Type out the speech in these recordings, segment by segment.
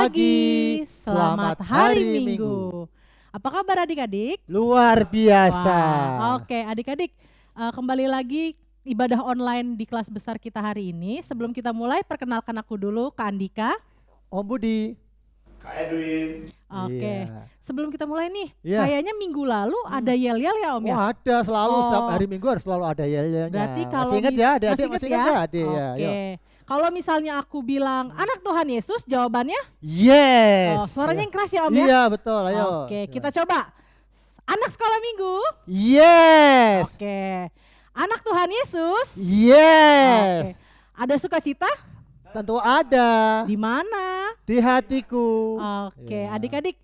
pagi, selamat hari Minggu. Apa kabar adik-adik? Luar biasa. Wah, oke adik-adik, kembali lagi ibadah online di kelas besar kita hari ini. Sebelum kita mulai, perkenalkan aku dulu, Kak Andika. Om Budi. Kak Edwin. Oke, Iya. sebelum kita mulai nih, Iya. kayaknya minggu lalu ada yel-yel ya Om ya? Oh ada selalu, setiap Oh. hari Minggu harus selalu ada yel-yelnya. Berarti kalau masih ingat ya adik-adik, masih masih ingat ingat ya? ya adik ya. Oke, Yuk. kalau misalnya aku bilang anak Tuhan Yesus, jawabannya? Yes. Oh, suaranya Iya. yang keras ya Om ya? Iya betul, ayo. Oke, kita coba. Anak sekolah minggu. Yes. Oke. Anak Tuhan Yesus. Yes. Oke. Ada sukacita? Tentu ada Di mana? di hatiku. Oke, Iya. adik-adik.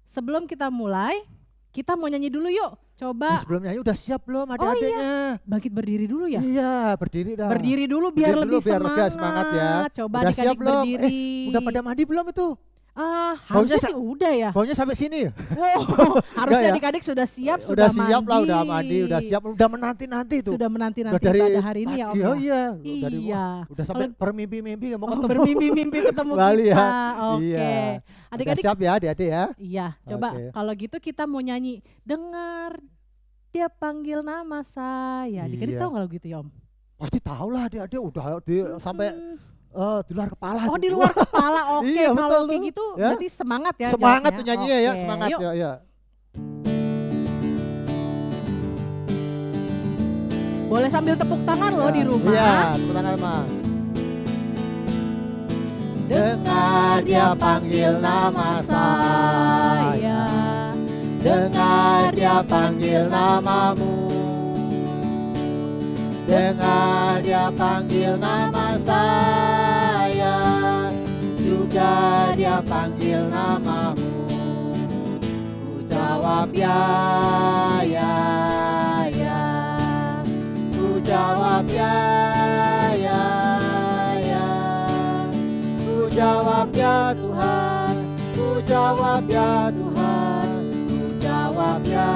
Sebelum kita mulai, kita mau nyanyi dulu yuk. Coba Sebelum nyanyi udah siap belum adik-adiknya? bangkit berdiri dulu ya. Iya berdiri dah. Berdiri dulu biar Berdiri lebih dulu, biar lega, semangat. semangat ya. Coba Udah siap adik-adik belum? berdiri. Udah pada mandi belum itu? Harusnya Baunya sih udah ya. Baunya sampai sini. Wow, harusnya ya? adik-adik sudah siap, Udah sudah siap lah, mandi. udah mandi, udah siap, udah menanti-nanti tuh. Sudah menanti-nanti Udah dari ibadah hari ini ya Om pagi, ya. oh iya, dari Iya. udah sampai Kalau- bermimpi-mimpi mau Oh, ketemu. bermimpi-mimpi ketemu Bali kita. ya. Oke. Iya. Adik-adik, Udah siap ya adik-adik ya. iya, coba Oke. kalau gitu kita mau nyanyi. Dengar dia panggil nama saya. Adik-adik Iya. tahu nggak lagu gitu ya Om? Pasti tahu lah adik-adik udah sampai di luar kepala. Oh tuh. di luar kepala, oke. Iya, Kalau betul kayak tuh. gitu Ya. berarti semangat ya. Semangat jawabnya. tuh nyanyinya ya, Oke, semangat yuk. ya. Boleh sambil tepuk tangan loh di rumah. Iya, tepuk tangan Mas. Dengar dia panggil nama saya. Dengar dia panggil namamu. Dengar dia panggil nama saya. Juga dia panggil namamu. Ku jawab ya, ya, ya. Ku jawab ya, ya, ya. Ku jawab ya Tuhan. Ku jawab ya Tuhan. Ku jawab ya,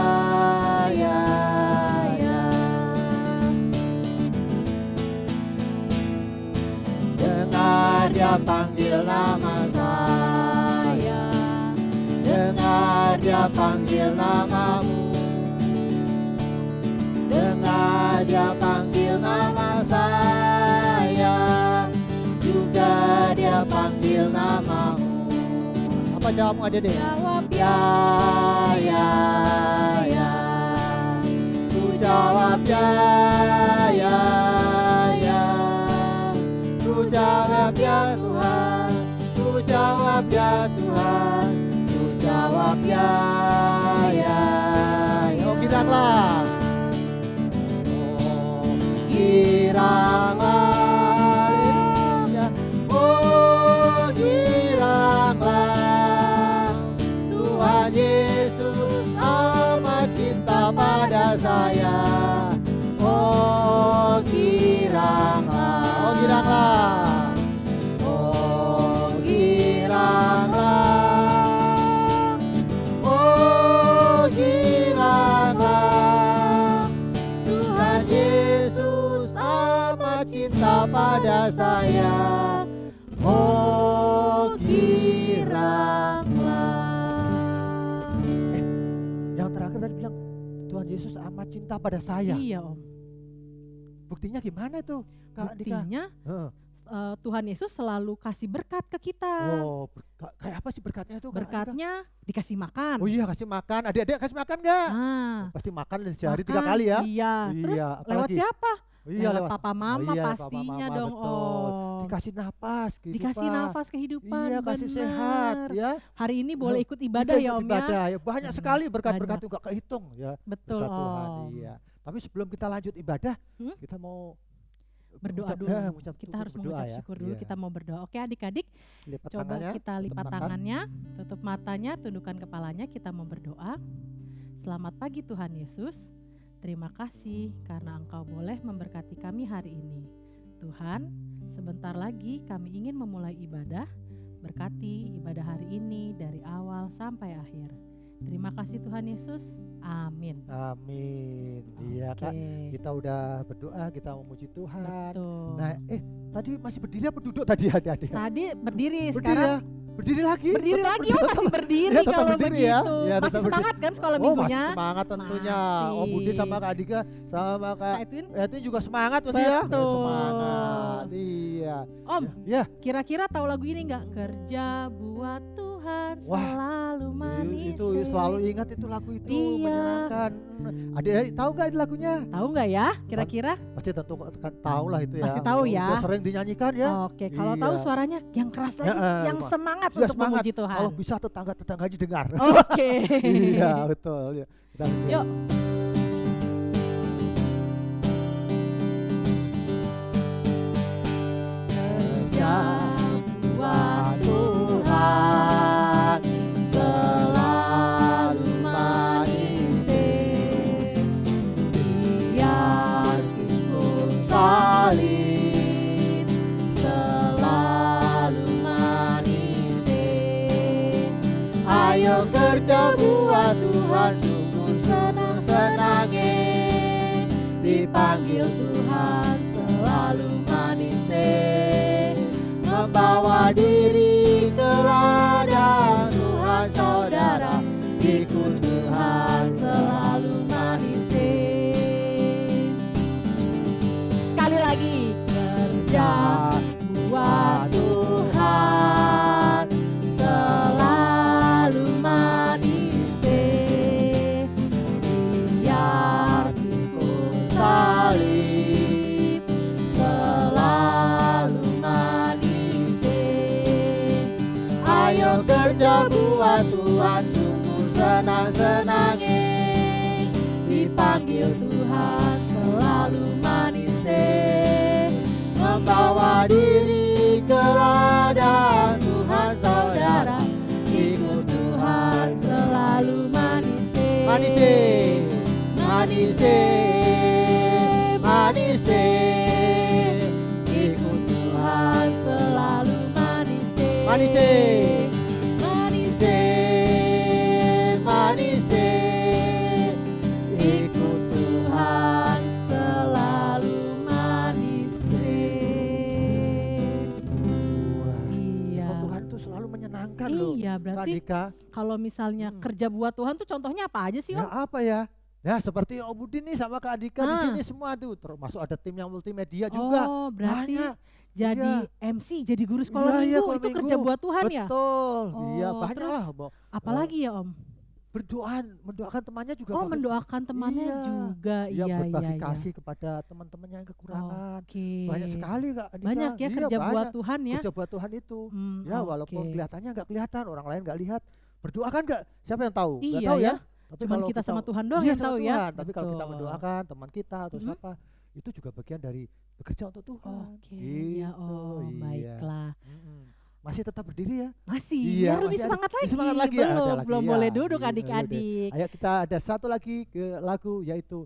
ya, ya. Dengar dia panggil nama saya. Dengar dia panggil namamu. Dengar dia panggil nama saya. Juga dia panggil namamu. Apa jawabmu adik-adik? Jawab Ya, ya, ya. Ku jawab ya, ya, ya. Ku jawab ya Tuhan. Ku jawab ya Tuhan. Ku jawab ya, ya. Yuk giranglah. Oh, giranglah. Ya. Oh, giranglah. Tuhan Yesus amat cinta pada saya. Oh giranglah, oh giranglah, oh giranglah, oh giranglah. Tuhan Yesus amat cinta pada saya. Oh giranglah. Yang terakhir tadi bilang Tuhan Yesus amat cinta pada saya. Iya Om. Buktinya gimana tuh, Kak Dika? Buktinya Heeh. Tuhan Yesus selalu kasih berkat ke kita. Oh, kayak apa sih berkatnya itu, Kak Dika? Berkatnya dikasih makan. Oh iya kasih makan. Adik-adik kasih makan nggak? Pasti makan sehari 3 makan, kali ya. Iya. Terus Iya, lewat apalagi? siapa? Iya lewat papa mama iya, pastinya papa mama, dong betul. Om. Dikasih napas kehidupan. Dikasih nafas kehidupan. Iya, kasih bener. sehat ya. Hari ini boleh ikut ibadah Kita ya ikut Om ibadah, ya. ya. Banyak sekali berkat-berkat Banyak. itu nggak kehitung ya. Betul Berkat Tuhan, Om. iya. Tapi sebelum kita lanjut ibadah, kita mau Berdoa mengucap- dulu. mengucap Kita syukur, harus berdoa mengucap ya. syukur dulu. Iya. Kita mau berdoa. Oke adik-adik, Lipat coba tangannya, kita lipat makan. tangannya, tutup matanya, tundukkan kepalanya. Kita mau berdoa. Selamat pagi Tuhan Yesus. Terima kasih karena Engkau boleh memberkati kami hari ini. Tuhan, sebentar lagi kami ingin memulai ibadah. Berkati ibadah hari ini dari awal sampai akhir. Terima kasih Tuhan Yesus. Amin. Amin. Iya Oke. Kak, kita udah berdoa, kita memuji Tuhan. Betul. Nah, tadi masih berdiri apa duduk tadi adik-adik? Tadi berdiri, Berdiri sekarang ya? Berdiri lagi. Berdiri tetap lagi, oh masih berdiri Ya, tetap kalau berdiri begitu. ya. Ya, Masih tetap berdiri. semangat kan sekolah Oh, minggunya? masih semangat tentunya. Masih. Om Budi sama Kak Dika sama Kak Kak Edwin, Edwin juga semangat pasti ya. Betul. Semangat. Iya. Om, Ya. kira-kira tahu lagu ini nggak? Kerja buat Tuhan Wah, selalu manis. Itu selalu ingat itu lagu itu Iya. menyenangkan. Adik-adik tahu gak lagunya? Tahu nggak ya? Kira-kira? Pasti tentu kan tahu lah itu ya. Pasti tahu ya. Udah sering dinyanyikan ya. Oke, kalau Iya. tahu suaranya yang keras lagi, yang Wah. semangat Sudah untuk semangat. memuji Tuhan. Kalau bisa tetangga-tetangga aja dengar. Oke. Iya betul ya. Yuk. Kerja buat Tuhan selalu manis. Yesus salib selalu manis. Ayo kerja buat Tuhan, sungguh senang-senangnya. Dipanggil Tuhan selalu manis. Membawa diri ke ladang Tuhan, saudara. Ikut Tuhan selalu manis. Sekali lagi, kerja buat Tuhan selalu manis. Biar Kristus salib selalu manis. Ayo kerja buat Tuhan, sungguh senang-senangnya. Dipanggil Tuhan selalu manis. Membawa diri ke ladang Tuhan, saudara. Ikut Tuhan selalu manis. Manis, manis, manis. Ikut Tuhan selalu manis. Manis, Manis. manis. Ikut Tuhan selalu manis. Iya. Ikut Tuhan tuh selalu menyenangkan loh. Iya, Kak berarti Dika. kalau misalnya kerja buat Tuhan tuh contohnya apa aja sih, Ya Om? apa ya? Ya seperti Om Budi nih sama Kak Dika di Ah. sini semua tuh, termasuk ada tim yang multimedia juga. Oh, berarti Banyak. jadi MC, jadi guru sekolah Iya, minggu sekolah itu kerja minggu. buat Tuhan ya? Betul. Iya, Oh, banyak terus lah. Apalagi ya, Om? Mendoakan temannya juga. Oh, bagus. mendoakan temannya Iya. juga. Iya, Iya, berbagi iya, iya. kasih kepada teman-temannya yang kekurangan. Oke. Banyak sekali Kak Dika. Banyak ya Iya, kerja buat banyak. Tuhan ya. Kerja buat Tuhan itu. Hmm, Ya walaupun oke. kelihatannya nggak kelihatan, orang lain nggak lihat. Berdoa kan nggak? Siapa yang tahu? Nggak Iya tahu ya. Tapi Cuman kalau kita sama Tuhan doang iya, yang sama tahu ya. Tuhan. Tapi kalau kita Betul. mendoakan teman kita atau Mhm. siapa, itu juga bagian dari bekerja untuk Tuhan. Oke, ya Gitu, Om, iya. baiklah. Masih tetap berdiri ya? Masih, Iya, baru masih ada- semangat lagi. semangat lagi ya, ada Belum, lagi, belum ya. boleh duduk Iya, adik-adik. Ayo kita ada satu lagi ke lagu yaitu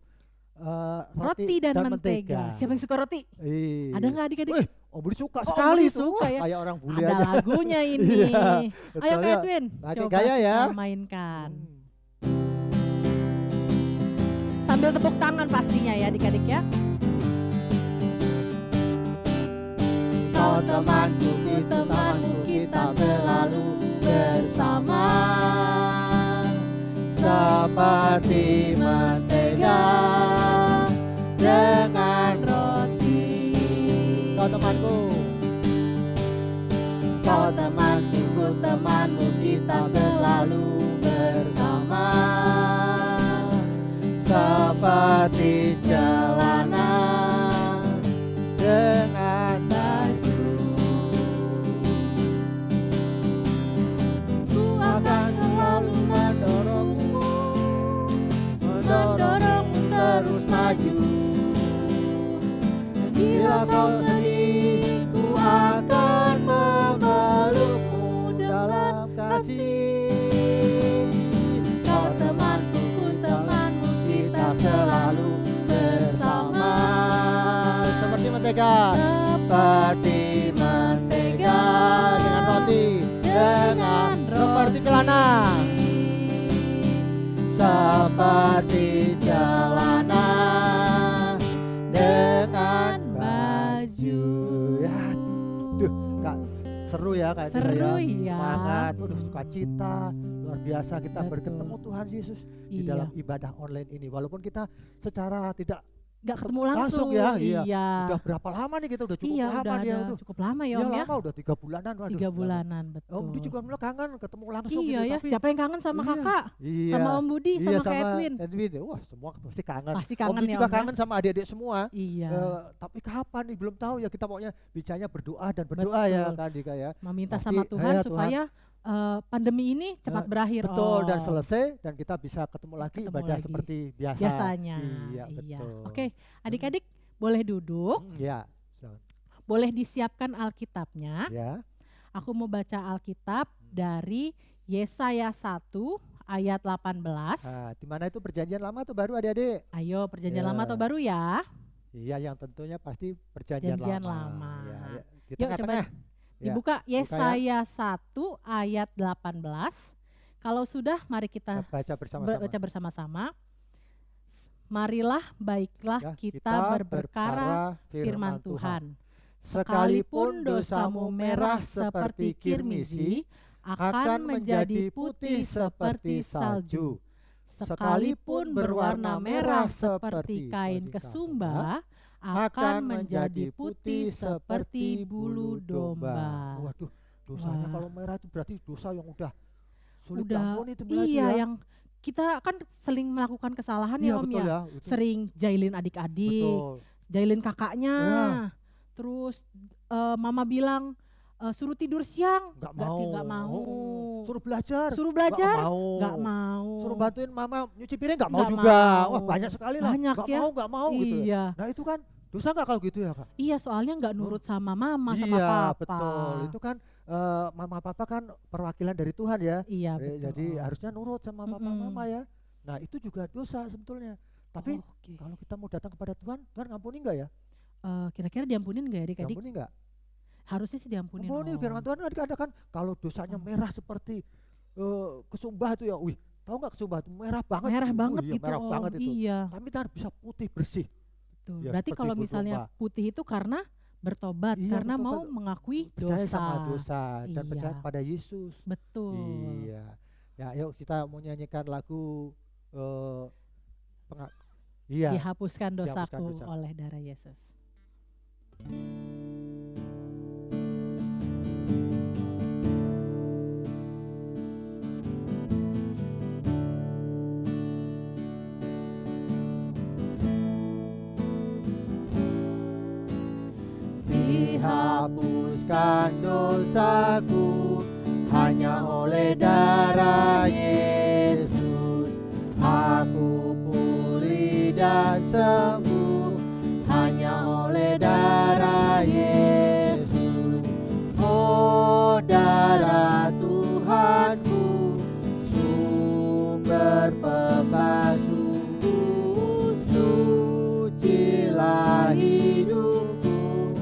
Roti dan mentega. Siapa yang suka roti? Iya. Ada nggak adik-adik? Wih, Om Budi suka Oh, Om sekali Budi tuh. suka ya. Kayak orang bule Ada aja. lagunya ini. Iya, Ayo betul Kak ya. Edwin, Pakai coba gaya ya. kita mainkan. Sambil tepuk tangan pastinya ya adik-adik ya. Kau temanku, kita selalu bersama. Seperti mentega dengan roti. Kau temanku. Kau temanku, ku temanmu, kita selalu bersama. Seperti celana dengan baju. Ku akan selalu mendorongmu terus maju. Bila kau sedih, ku akan memelukmu dalam kasih. Kau temanku, ku temanmu, kita selalu bersama. Seperti mentega. Seperti mentega dengan roti, dengan seperti celana. Seperti celana dengan baju. Ya, duh, Kak, seru ya ya kayak gitu Seru ya. ya. Semangat, sukacita, luar biasa kita Betul. bertemu Tuhan Yesus di Iya. dalam ibadah online ini. Walaupun kita secara tidak Nggak ketemu langsung. ya, Iya. Udah berapa lama nih kita udah cukup Iya, lama udah dia ada cukup lama ya Om ya. lama udah 3 bulanan. Waduh, 3 lama. bulanan, betul. Om Budi juga mulai kangen ketemu langsung Iya gitu ya, tapi siapa yang kangen sama Iya. kakak? iya, Sama Om Budi, iya, sama Kak Edwin? Wah, semua pasti kangen. Pasti Om kangen Budi ya juga Om ya. kangen sama adik-adik semua. Iya. Tapi kapan nih belum tahu ya, kita pokoknya bicaranya berdoa dan berdoa ya Betul. kan Dika ya. Meminta Pasti, sama Tuhan ya, supaya pandemi ini cepat berakhir. Betul, dan Om. selesai dan kita bisa ketemu lagi Ketemu ibadah lagi. seperti biasa. Biasanya. Iya, betul. Oke, adik-adik boleh duduk, Ya. boleh disiapkan Alkitabnya. Ya. Aku mau baca Alkitab dari Yesaya 1 ayat 18. Nah, di mana itu perjanjian lama atau baru adik-adik? Ayo, perjanjian Ya. lama atau baru ya? Iya, yang tentunya pasti perjanjian Perjanjian lama. lama. Ya. Di Yuk, tengah-tengah. Ya. Dibuka Yesaya 1 ayat 18. Kalau sudah, mari kita Baca bersama-sama. baca bersama-sama. Marilah baiklah Ya, kita berperkara firman Tuhan. Sekalipun dosamu merah seperti kirmizi, akan menjadi putih seperti salju. Sekalipun berwarna merah seperti kain kesumba, akan menjadi putih seperti bulu domba. Waduh, dosanya Wah. kalau merah itu berarti dosa yang udah sulit Udah, diampuni itu berarti iya, ya. yang kita kan sering melakukan kesalahan Iya, ya Om betul ya. itu. Sering jailin adik-adik, Betul. jailin kakaknya. Ya. Terus mama bilang suruh tidur siang, Nggak nggak mau. mau. Suruh belajar. Suruh belajar, Nggak mau. nggak mau. Suruh bantuin mama nyuci piring nggak mau Nggak juga. mau. Wah, banyak sekali lah. Banyak Nggak ya. mau gitu. Ya. Iya, Nah, itu kan dosa nggak kalau gitu ya, Kak? iya soalnya nggak nurut sama mama sama Iya, papa. betul. Itu kan mama papa kan perwakilan dari Tuhan ya. Iya betul. Jadi harusnya nurut sama papa Mm-mm. mama ya. Nah, itu juga dosa sebetulnya. Tapi Oke. kalau kita mau datang kepada Tuhan, Tuhan ngampuni nggak ya? Kira-kira diampunin nggak ya adik-adik? Ngampuni nggak? Harusnya sih diampunin. Ngampuni, Om. firman Tuhan kan dikatakan kalau dosanya merah seperti kesumbah itu ya. Wih, tahu nggak kesumbah itu merah banget. Merah itu. banget Iya, gitu merah Om. banget itu. Iya, Tapi kita harus bisa putih bersih. betul. Ya, Berarti seperti kalau bulu misalnya domba. putih itu karena bertobat, Iya, karena mau bertobat. mengakui Percaya dosa. sama dosa dan Iya. percaya kepada Yesus. Betul. Iya. Ya, yuk kita mau nyanyikan lagu iya. Dihapuskan dosaku dosa. oleh darah Yesus. Dihapuskan dosaku hanya oleh darah Yesus. Aku pulih dan sembuh hanya oleh darah Yesus. Oh, darah Tuhanku, sumber pembasuhku, sucilah hidupku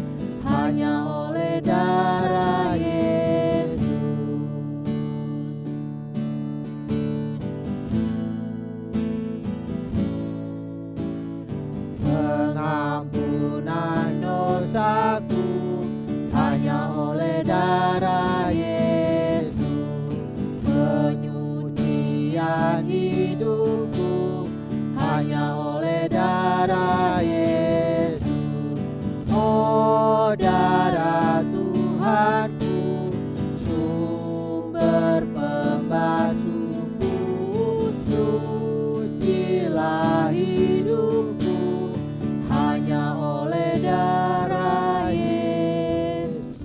hanya oleh darah Yesus. Pengampunan dosaku hanya oleh darah Yesus. Penyucian hidupku hanya oleh darah Yesus. Oh, darah Tuhanku, sumber pembasuhku, sucilah hidupku hanya oleh darah Yesus.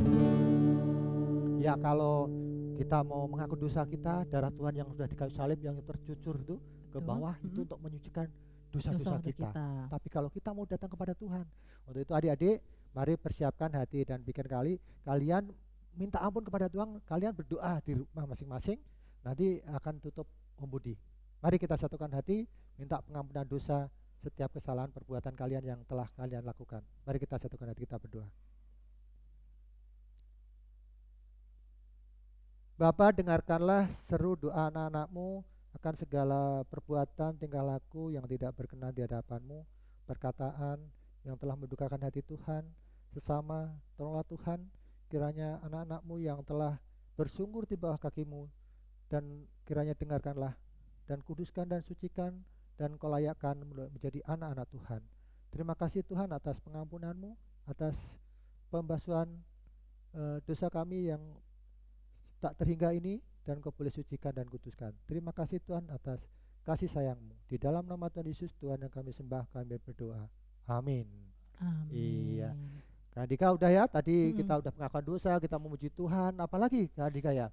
Ya, kalau kita mau mengaku dosa kita, darah Tuhan yang sudah di kayu salib yang tercucur itu ke Betul. bawah itu untuk menyucikan dosa-dosa Dosa kita. kita. Tapi kalau kita mau datang kepada Tuhan, untuk itu adik-adik, mari persiapkan hati dan pikir kalian minta ampun kepada Tuhan, kalian berdoa di rumah masing-masing, nanti akan tutup Om Budi. Mari kita satukan hati, minta pengampunan dosa setiap kesalahan perbuatan kalian yang telah kalian lakukan. Mari kita satukan hati, kita berdoa. Bapa, dengarkanlah seru doa anak-anakmu akan segala perbuatan tingkah laku yang tidak berkenan di hadapan-Mu, perkataan yang telah mendukakan hati Tuhan, sesama, tolonglah Tuhan, kiranya anak-anak-Mu yang telah bersunggur di bawah kaki-Mu, dan kiranya dengarkanlah dan kuduskan dan sucikan dan Kau layakkan menjadi anak-anak Tuhan. Terima kasih Tuhan atas pengampunan-Mu, atas pembasuhan dosa kami yang tak terhingga ini, dan Kau boleh sucikan dan kuduskan. Terima kasih Tuhan atas kasih sayang-Mu. Di dalam nama Tuhan Yesus Tuhan yang kami sembah, kami berdoa. Amin. Amin. Iya. Kak Dika udah ya, tadi kita udah pengakuan dosa, kita memuji Tuhan. Apalagi Kak Dika ya?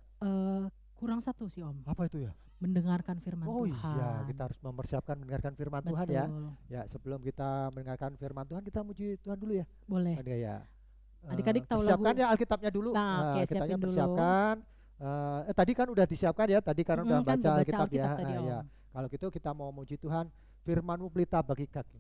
Kurang satu sih Om, Apa itu ya? mendengarkan firman Oh Tuhan. iya, kita harus mempersiapkan mendengarkan firman Tuhan ya. Ya, sebelum kita mendengarkan firman Tuhan, kita muji Tuhan dulu ya. Boleh. Kak Dika ya. Adik-adik tahu Persiapkan lagu. ya Alkitabnya dulu. Nah, oke, Kitanya siapin dulu. persiapkan. Tadi kan udah disiapkan ya, tadi karena udah Kan baca udah Alkitab ya. tadi, Ya. Om. Kalau gitu kita mau muji Tuhan, firman-Mu pelita bagi kaki.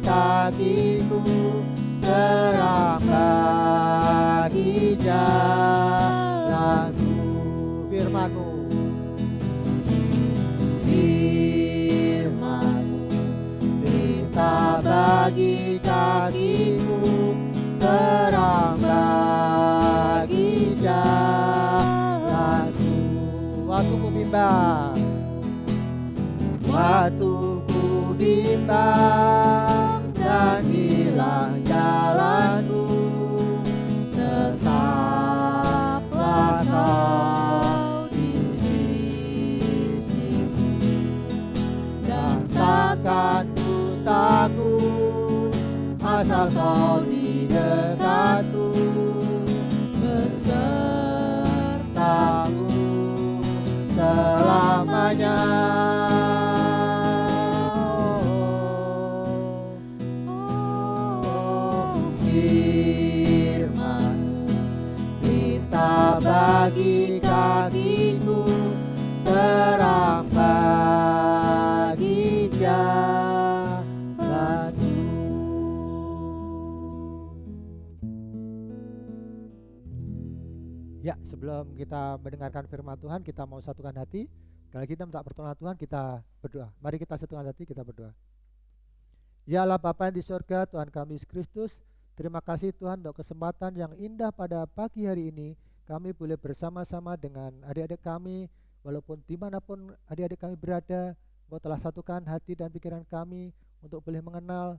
Kakiku terang bagi jalanku. Firman-Mu, firman-Mu pelita bagi kakiku, terang bagi jalanku. Waktu ku bimbang, waktu ku bimbang dan hilang jalanku, tetaplah Kau di sisiku, dan takkan ku takut asal Kau di dekatku, besertaku selamanya. Bagi kakiku, terang bagi jalanku. Ya, sebelum kita mendengarkan firman Tuhan, kita mau satukan hati. Kalau kita minta pertolongan Tuhan, kita berdoa. Mari kita satukan hati, kita berdoa. Ya Allah Bapa yang di surga, Tuhan kami Yesus Kristus, terima kasih Tuhan untuk kesempatan yang indah pada pagi hari ini. Kami boleh bersama-sama dengan adik-adik kami, walaupun dimanapun adik-adik kami berada, Engkau telah satukan hati dan pikiran kami untuk boleh mengenal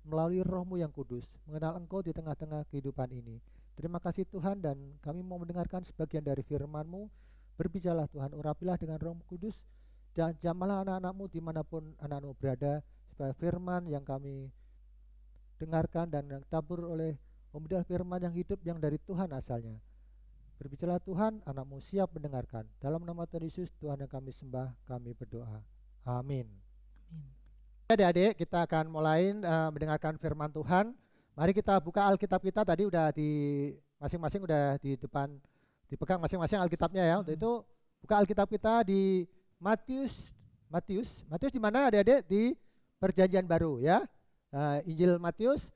melalui Roh-Mu yang kudus, mengenal Engkau di tengah-tengah kehidupan ini. Terima kasih Tuhan, dan kami mau mendengarkan sebagian dari firman-Mu. Berbicaralah Tuhan, urapilah dengan Roh-Mu kudus, dan jamahlah anak-anak-Mu dimanapun anak-anak-Mu berada, supaya firman yang kami dengarkan dan yang tabur oleh pemuda firman yang hidup yang dari Tuhan asalnya. Berbicaralah Tuhan, anak-Mu siap mendengarkan. Dalam nama Tuhan Yesus, Tuhan yang kami sembah, kami berdoa. Amin. Adik-adik, kita akan mulai mendengarkan firman Tuhan. Mari kita buka Alkitab kita. Tadi udah di masing-masing udah di depan, dipegang masing-masing Alkitabnya ya. Untuk itu buka Alkitab kita di Matius di mana adik-adik? Di Perjanjian Baru ya. Injil Matius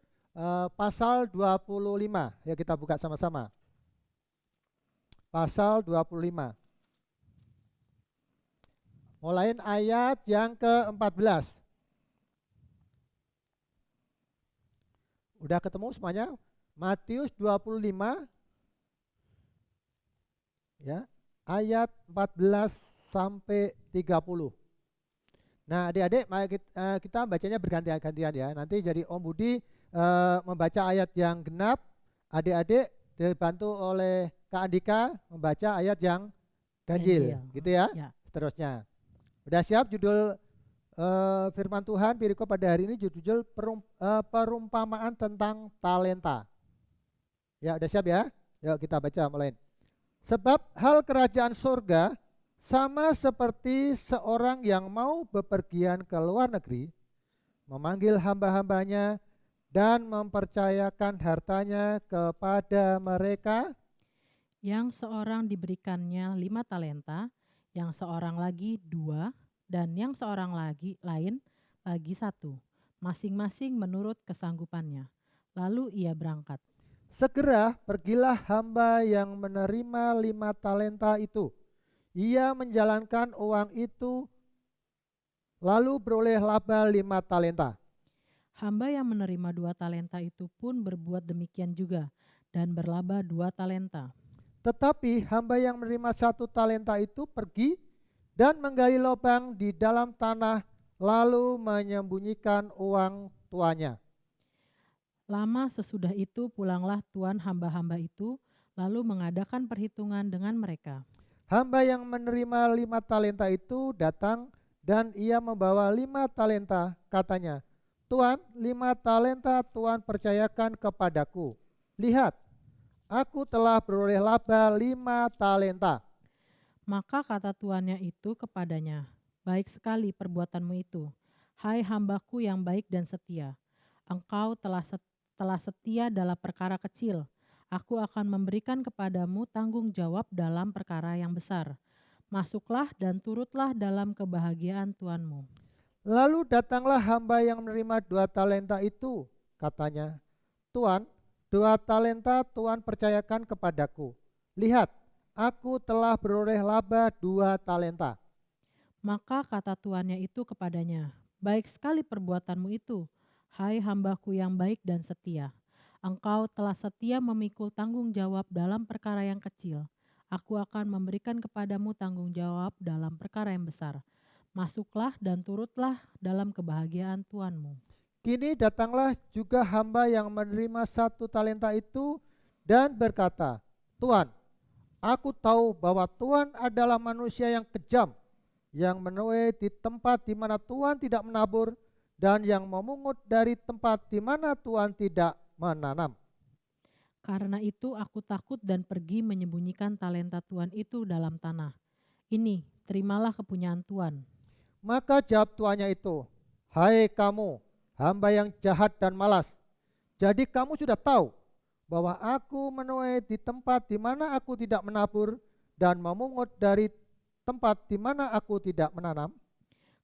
pasal 25. Ya, kita buka sama-sama. Pasal 25. Mulai ayat yang ke-14. Udah ketemu semuanya? Matius 25 ya, ayat 14 sampai 30. Nah, adik-adik kita bacanya bergantian-gantian ya. Nanti jadi Om Budi membaca ayat yang genap, adik-adik dibantu oleh Kak Andika membaca ayat yang ganjil, gitu ya. Seterusnya. Udah siap judul firman Tuhan perikop pada hari ini judul perumpamaan tentang talenta. Ya, udah siap ya? Yuk kita baca mulai. Sebab hal kerajaan surga sama seperti seorang yang mau bepergian ke luar negeri, memanggil hamba-hambanya dan mempercayakan hartanya kepada mereka. Yang seorang diberikannya 5 talenta, yang seorang lagi 2, dan yang seorang lain lagi 1, masing-masing menurut kesanggupannya. Lalu ia berangkat. Segera pergilah hamba yang menerima 5 talenta itu. Ia menjalankan uang itu lalu beroleh laba 5 talenta. Hamba yang menerima 2 talenta itu pun berbuat demikian juga dan berlaba 2 talenta. Tetapi hamba yang menerima 1 talenta itu pergi dan menggali lubang di dalam tanah lalu menyembunyikan uang tuannya. Lama sesudah itu pulanglah tuan hamba-hamba itu, lalu mengadakan perhitungan dengan mereka. Hamba yang menerima 5 talenta itu datang dan ia membawa 5 talenta. Katanya, Tuan, 5 talenta Tuan percayakan kepadaku. Lihat, aku telah beroleh laba 5 talenta. Maka kata tuannya itu kepadanya, baik sekali perbuatanmu itu, hai hambaku yang baik dan setia. Engkau telah setia dalam perkara kecil, aku akan memberikan kepadamu tanggung jawab dalam perkara yang besar. Masuklah dan turutlah dalam kebahagiaan tuanmu. Lalu datanglah hamba yang menerima 2 talenta itu. Katanya, Tuan, 2 talenta Tuan percayakan kepadaku. Lihat, aku telah beroleh laba 2 talenta. Maka kata tuannya itu kepadanya, baik sekali perbuatanmu itu, hai hambaku yang baik dan setia. Engkau telah setia memikul tanggung jawab dalam perkara yang kecil. Aku akan memberikan kepadamu tanggung jawab dalam perkara yang besar. Masuklah dan turutlah dalam kebahagiaan tuanmu. Kini datanglah juga hamba yang menerima 1 talenta itu dan berkata, Tuan, aku tahu bahwa Tuan adalah manusia yang kejam, yang menuai di tempat di mana Tuan tidak menabur, dan yang memungut dari tempat di mana Tuan tidak menanam. Karena itu aku takut dan pergi menyembunyikan talenta Tuan itu dalam tanah. Ini, terimalah kepunyaan Tuan. Maka jawab tuannya itu, hai kamu, hamba yang jahat dan malas. Jadi kamu sudah tahu bahwa aku menuai di tempat di mana aku tidak menabur dan memungut dari tempat di mana aku tidak menanam.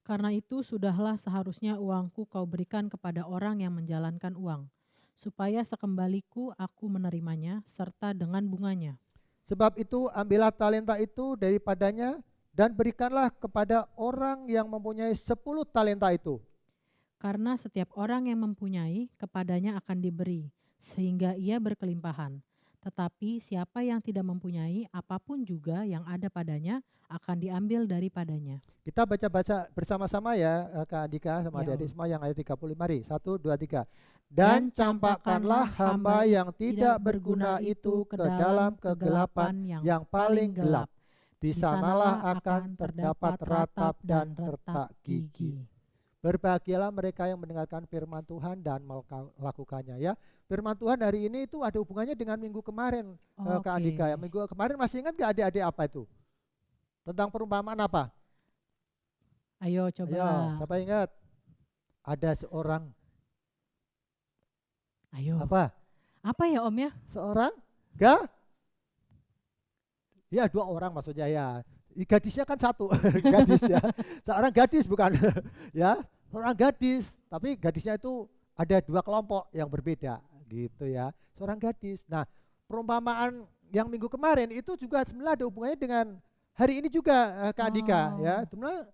Karena itu sudahlah seharusnya uangku kau berikan kepada orang yang menjalankan uang, supaya sekembaliku aku menerimanya serta dengan bunganya. Sebab itu ambillah talenta itu daripadanya dan berikanlah kepada orang yang mempunyai 10 talenta itu. Karena setiap orang yang mempunyai, kepadanya akan diberi, sehingga ia berkelimpahan. Tetapi siapa yang tidak mempunyai, apapun juga yang ada padanya, akan diambil daripadanya. Kita baca-baca bersama-sama ya Kak Andika sama Ya, adik-adik Om. semua yang ayat 35 mari. 1, 2, 3. Dan campakkanlah hamba yang tidak berguna itu ke dalam kegelapan yang paling gelap. Di sanalah akan terdapat ratap dan retak gigi. Berbahagialah mereka yang mendengarkan firman Tuhan dan melakukannya ya. Firman Tuhan hari ini itu ada hubungannya dengan minggu kemarin Kak Andika ya. Minggu kemarin masih ingat gak adik-adik apa itu? Tentang perumpamaan apa? Ayo coba. Ayo, siapa ingat? Ada seorang Ayo. apa? Apa ya Om ya? Seorang ya 2 orang maksudnya ya. Gadisnya kan 1 gadis ya. Seorang gadis bukan ya, seorang gadis, tapi gadisnya itu ada 2 kelompok yang berbeda gitu ya. Seorang gadis. Nah, perumpamaan yang minggu kemarin itu juga sebenarnya ada hubungannya dengan hari ini juga Kak Andika ya. Sebenarnya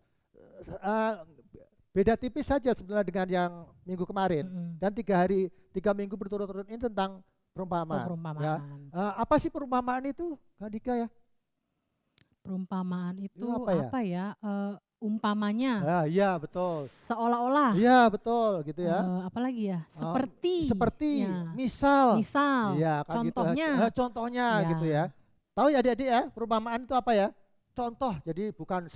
beda tipis saja sebenarnya dengan yang minggu kemarin. Dan 3 minggu berturut-turut ini tentang perumpamaan. Perumpamaan. Ya. Apa sih perumpamaan itu Kak Andika ya? Perumpamaan itu apa ya? Umpamanya. Iya betul. Seolah-olah. Iya betul gitu ya. Apalagi ya? Seperti, Ya. misal. Misal. Iya, kan Contohnya. gitu. Contohnya Ya. gitu ya. Tahu ya adik-adik ya, perumpamaan itu apa ya? Contoh. Jadi bukan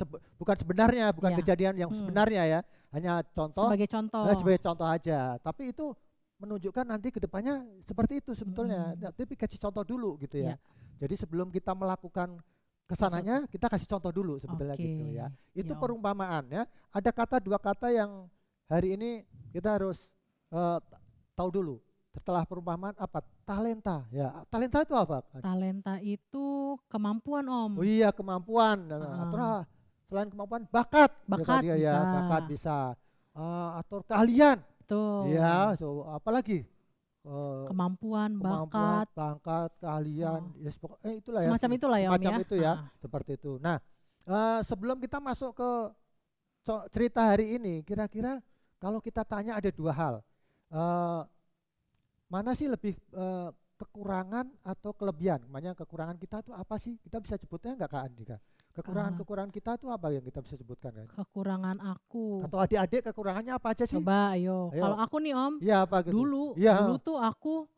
sebenarnya, bukan Ya. kejadian yang sebenarnya ya. Hanya contoh. Sebagai contoh. Sebagai contoh aja. Tapi itu menunjukkan nanti ke depannya seperti itu sebetulnya. Tapi kasih contoh dulu gitu ya. Jadi sebelum kita melakukan kesananya kita kasih contoh dulu sebetulnya gitu ya. Itu Ya, perumpamaan ya. Ada 2 kata yang hari ini kita harus tahu dulu. Setelah perumpamaan apa? Talenta ya. Talenta itu apa? Talenta itu kemampuan Om. Oh iya kemampuan. selain kemampuan, bakat. Bakat Kak Dika, bisa. ya, bakat bisa. Atau keahlian. Tuh. Ya, so apalagi Kemampuan, kemampuan, bakat, bakat, keahlian, ya itulah ya. semacam itulah ya Om Semacam ya. itu ya, seperti itu. Nah, sebelum kita masuk ke cerita hari ini, kira-kira kalau kita tanya ada dua hal. Mana sih lebih kekurangan atau kelebihan? Makanya kekurangan kita itu apa sih? Kita bisa sebutnya enggak Kak Andika? Kekurangan kita itu apa yang kita bisa sebutkan kan? Kekurangan aku. Atau adik-adik kekurangannya apa aja sih? Coba ayo. Ayo. Kalau aku nih Om, Iya apa gitu? dulu Iya. tuh aku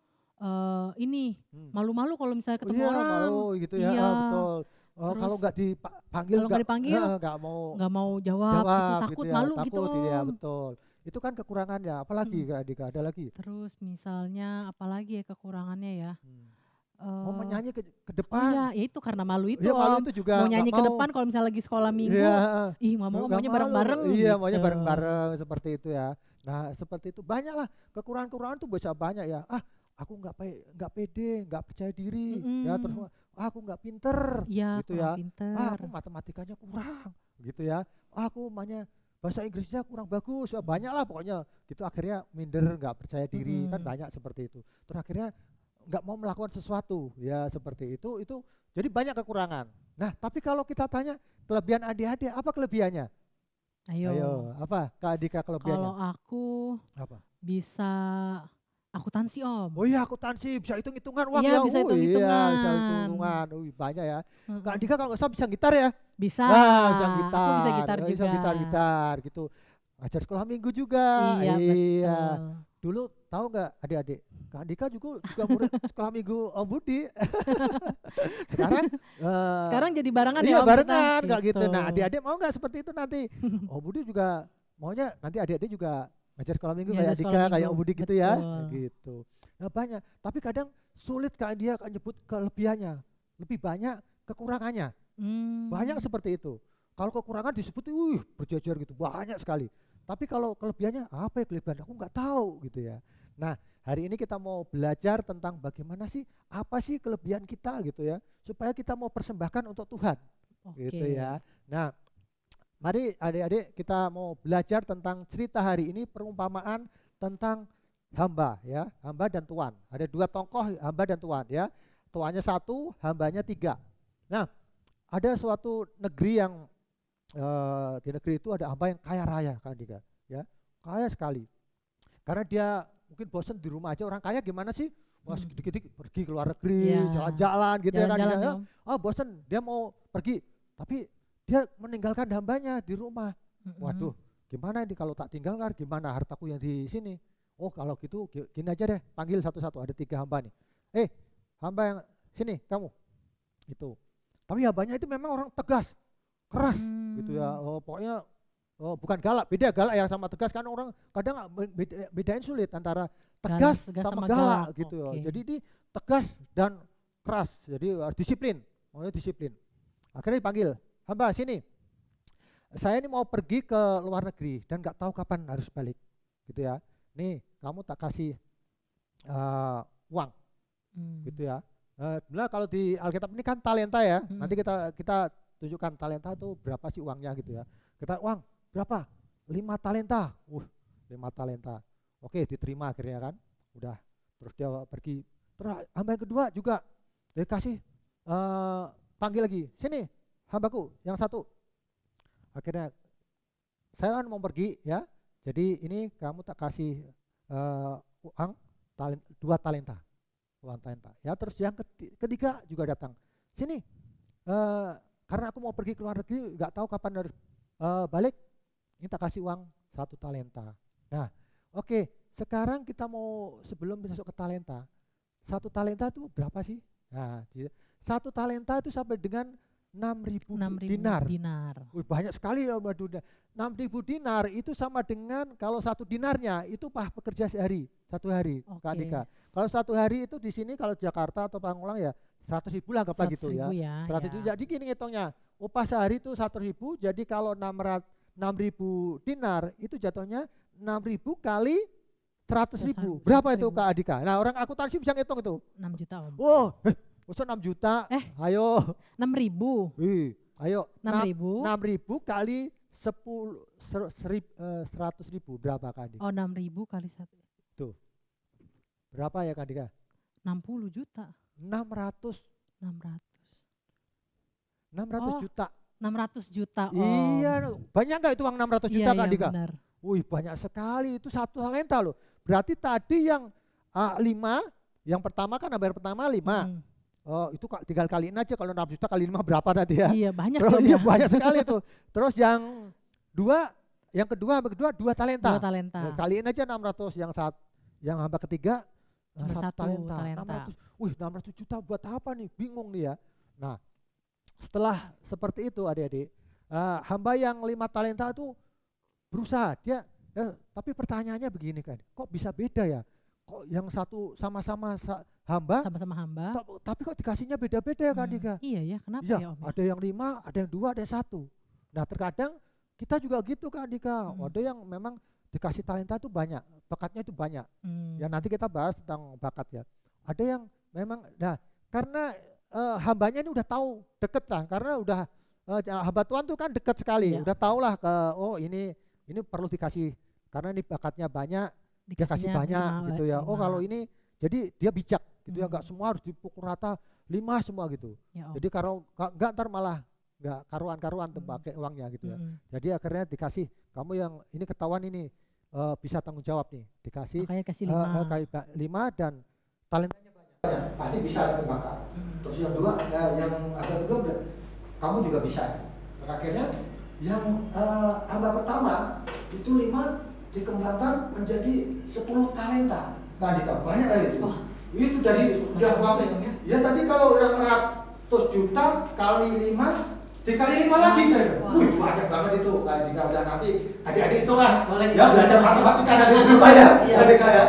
ini malu-malu kalau misalnya ketemu Iya, orang. malu gitu ya, Iya. betul. Terus kalau nggak dipanggil kalau nggak dipanggil, nggak mau nggak mau jawab gitu, takut gitu ya, malu takut gitu ya, Om. betul. Itu kan kekurangannya. Apalagi Kak Dika, ada lagi? Terus misalnya apalagi ya kekurangannya ya? Mau menyanyi ke Oh depan. iya, ya itu karena malu itu Iya, malu Om. itu juga Mau nyanyi nggak ke mau. depan kalau misalnya lagi sekolah minggu, Iya. ih nggak mau, Nggak maunya malu. bareng-bareng Iya, gitu. maunya bareng-bareng seperti itu ya. Nah, seperti itu banyaklah kekurangan-kekurangan tuh bisa banyak ya. Aku nggak pede, nggak percaya diri, ya terus aku nggak pinter, Iya, gitu kurang ya. pinter. Aku matematikanya kurang, gitu ya. Aku bahasa Inggrisnya kurang bagus, ya banyak lah pokoknya. Gitu akhirnya minder, nggak percaya diri, kan banyak seperti itu. Terus akhirnya nggak mau melakukan sesuatu, ya seperti itu. Jadi banyak kekurangan. Nah, tapi kalau kita tanya kelebihan adik-adik, apa kelebihannya? Ayo, apa Kak Dika kelebihannya? Kalau aku Apa? bisa akuntansi Om. Oh iya, akuntansi, bisa hitung-hitungan uang Iya, ya. bisa Iya, bisa hitung-hitungan. hitung-hitungan. Banyak ya. Kak Dika kalau nggak salah bisa gitar ya? Bisa. Nah, bisa gitar. Aku bisa gitar Bisa juga. gitar gitu. Ngajar sekolah minggu juga. Iya, betul. Dulu tahu nggak adik-adik? Kak Dika juga murid sekolah minggu Om Budi. Sekarang jadi barengan ya iya, Om barengan kita? nggak gitu. Nah, adik-adik mau nggak seperti itu nanti? Om Budi juga maunya nanti adik-adik juga ngajar sekolah minggu Iya, kayak sekolah Dika, kayak minggu. Om Budi gitu ya. Betul. Gitu. Nah, banyak. Tapi kadang sulit Kak dia nyebut kelebihannya. Lebih banyak kekurangannya. Banyak seperti itu. Kalau kekurangan disebut berjejer gitu, banyak sekali. Tapi kalau kelebihannya apa ya kelebihan? Aku nggak tahu gitu ya. Nah, hari ini kita mau belajar tentang bagaimana sih, apa sih kelebihan kita gitu ya, supaya kita mau persembahkan untuk Tuhan. Oke. Gitu ya. Nah, mari adik-adik kita mau belajar tentang cerita hari ini, perumpamaan tentang hamba ya, hamba dan tuan. Ada dua tokoh, hamba dan tuan ya. Tuannya satu, hambanya tiga. Nah, ada suatu negeri yang di negeri itu ada hamba yang kaya raya kan Dika, ya kaya sekali. Karena dia mungkin bosan di rumah aja. Orang kaya gimana sih? Wah, sedikit-sedikit pergi ke luar negeri, jalan-jalan gitu ya kan. Bosan, dia mau pergi, tapi dia meninggalkan hambanya di rumah. Waduh, gimana ini kalau tak tinggalkan? Gimana hartaku yang di sini? Oh, kalau gitu gini aja deh, panggil satu-satu. Ada 3 hamba nih. Hamba yang sini, kamu. Itu. Tapi hambanya itu memang orang tegas, keras gitu ya. Pokoknya bukan galak, beda galak ya sama tegas, kan orang kadang bedain sulit antara tegas sama galak gitu ya. Jadi ini tegas dan keras, jadi disiplin, maunya disiplin. Akhirnya dipanggil, hamba sini, saya ini mau pergi ke luar negeri dan nggak tahu kapan harus balik gitu ya. Nih kamu tak kasih uang gitu ya. Sebenarnya kalau di Alkitab ini kan talenta ya. Nanti kita tunjukkan talenta itu berapa sih uangnya gitu ya. Kita uang berapa? 5 talenta. 5 talenta. Oke, diterima akhirnya kan. Udah. Terus dia pergi. Terus hamba yang kedua juga dia kasih panggil lagi. Sini, hambaku yang satu. Akhirnya saya kan mau pergi ya. Jadi ini kamu tak kasih uang 2 talenta. Uang talenta. Ya, terus yang ketiga juga datang. Sini. Karena aku mau pergi ke luar negeri, nggak tahu kapan harus balik, ini tak kasih uang 1 talenta. Nah, oke, sekarang kita mau sebelum masuk ke talenta, 1 talenta itu berapa sih? Nah, 1 talenta itu sampai dengan 6.000 dinar. Banyak sekali ya, 6.000 dinar itu sama dengan kalau 1 dinarnya itu pekerja sehari, 1 hari, Kak Dika. Kalau 1 hari itu di sini kalau Jakarta atau Pangulang ya 100.000 lah anggaplah gitu ya. 100.000 jadi gini ngitungnya. Upah sehari itu 100.000, jadi kalau 6.000 dinar itu jatuhnya 6.000 kali 100.000. Berapa itu Kak Dika? Nah, orang akuntansi bisa ngitung itu. 6 juta Om. Wow, 6 juta. Ayo. 6.000. Ayo, 6.000. 6.000 kali 100.000 berapa Kak Andi? Oh, 6.000 kali 1. Berapa ya Kak Dika? 60 juta. 600 Oh. juta. 600 juta. Oh. Iya, banyak nggak itu uang 600 juta Kak Dika? Benar. Wih, banyak sekali. Itu 1 talenta loh. Berarti tadi yang 5, yang pertama kan hampir pertama 5. Oh, itu tinggal kaliin aja kalau 6 juta kali 5 berapa tadi ya? Iya, banyak. Terus ya, iya banyak sekali tuh. Terus yang kedua 2 talenta. 2 talenta. Nah, kaliin aja 600, yang hamba ketiga Cuma 1 talenta. 600. Wih, 600 juta buat apa nih? Bingung nih ya. Nah, setelah seperti itu adik-adik, hamba yang 5 talenta itu berusaha tapi pertanyaannya begini kan, kok bisa beda ya? Kok yang satu sama-sama hamba, tapi kok dikasihnya beda-beda ya Kak Dika? Iya ya, kenapa ya ya Om? Ada yang 5, ada yang 2, ada yang 1. Nah terkadang kita juga gitu Kak Dika, ada yang memang dikasih talenta itu banyak, bakatnya itu banyak. Ya nanti kita bahas tentang bakat ya. Ada yang memang, karena hambanya ini udah tahu deket lah, karena udah hamba Tuhan tuh kan deket sekali, udah tahu lah ini perlu dikasih, karena ini bakatnya banyak, dia kasih banyak gitu ya. Kalau ini jadi dia bijak gitu ya, nggak semua harus dipukul rata 5 semua gitu. Ya, jadi kalau nggak ntar malah nggak karuan tuh pakai uangnya gitu ya. Jadi akhirnya dikasih, kamu yang ini ketahuan ini bisa tanggung jawab nih, dikasih 5 dan talentanya banyak, pasti bisa ada bakat. Terus yang kedua kamu juga bisa. Terakhirnya yang hamba pertama itu 5 dikembangkan menjadi 10 talenta. Banyak itu. Itu dari udah uang. Ya tadi kalau udah 100 juta kali 5 dikali 5 lagi kan. Wih, banyak banget itu. Jika udah nanti adik-adik itulah ya belajar matematika ada berubah ya. Adik-adik ya.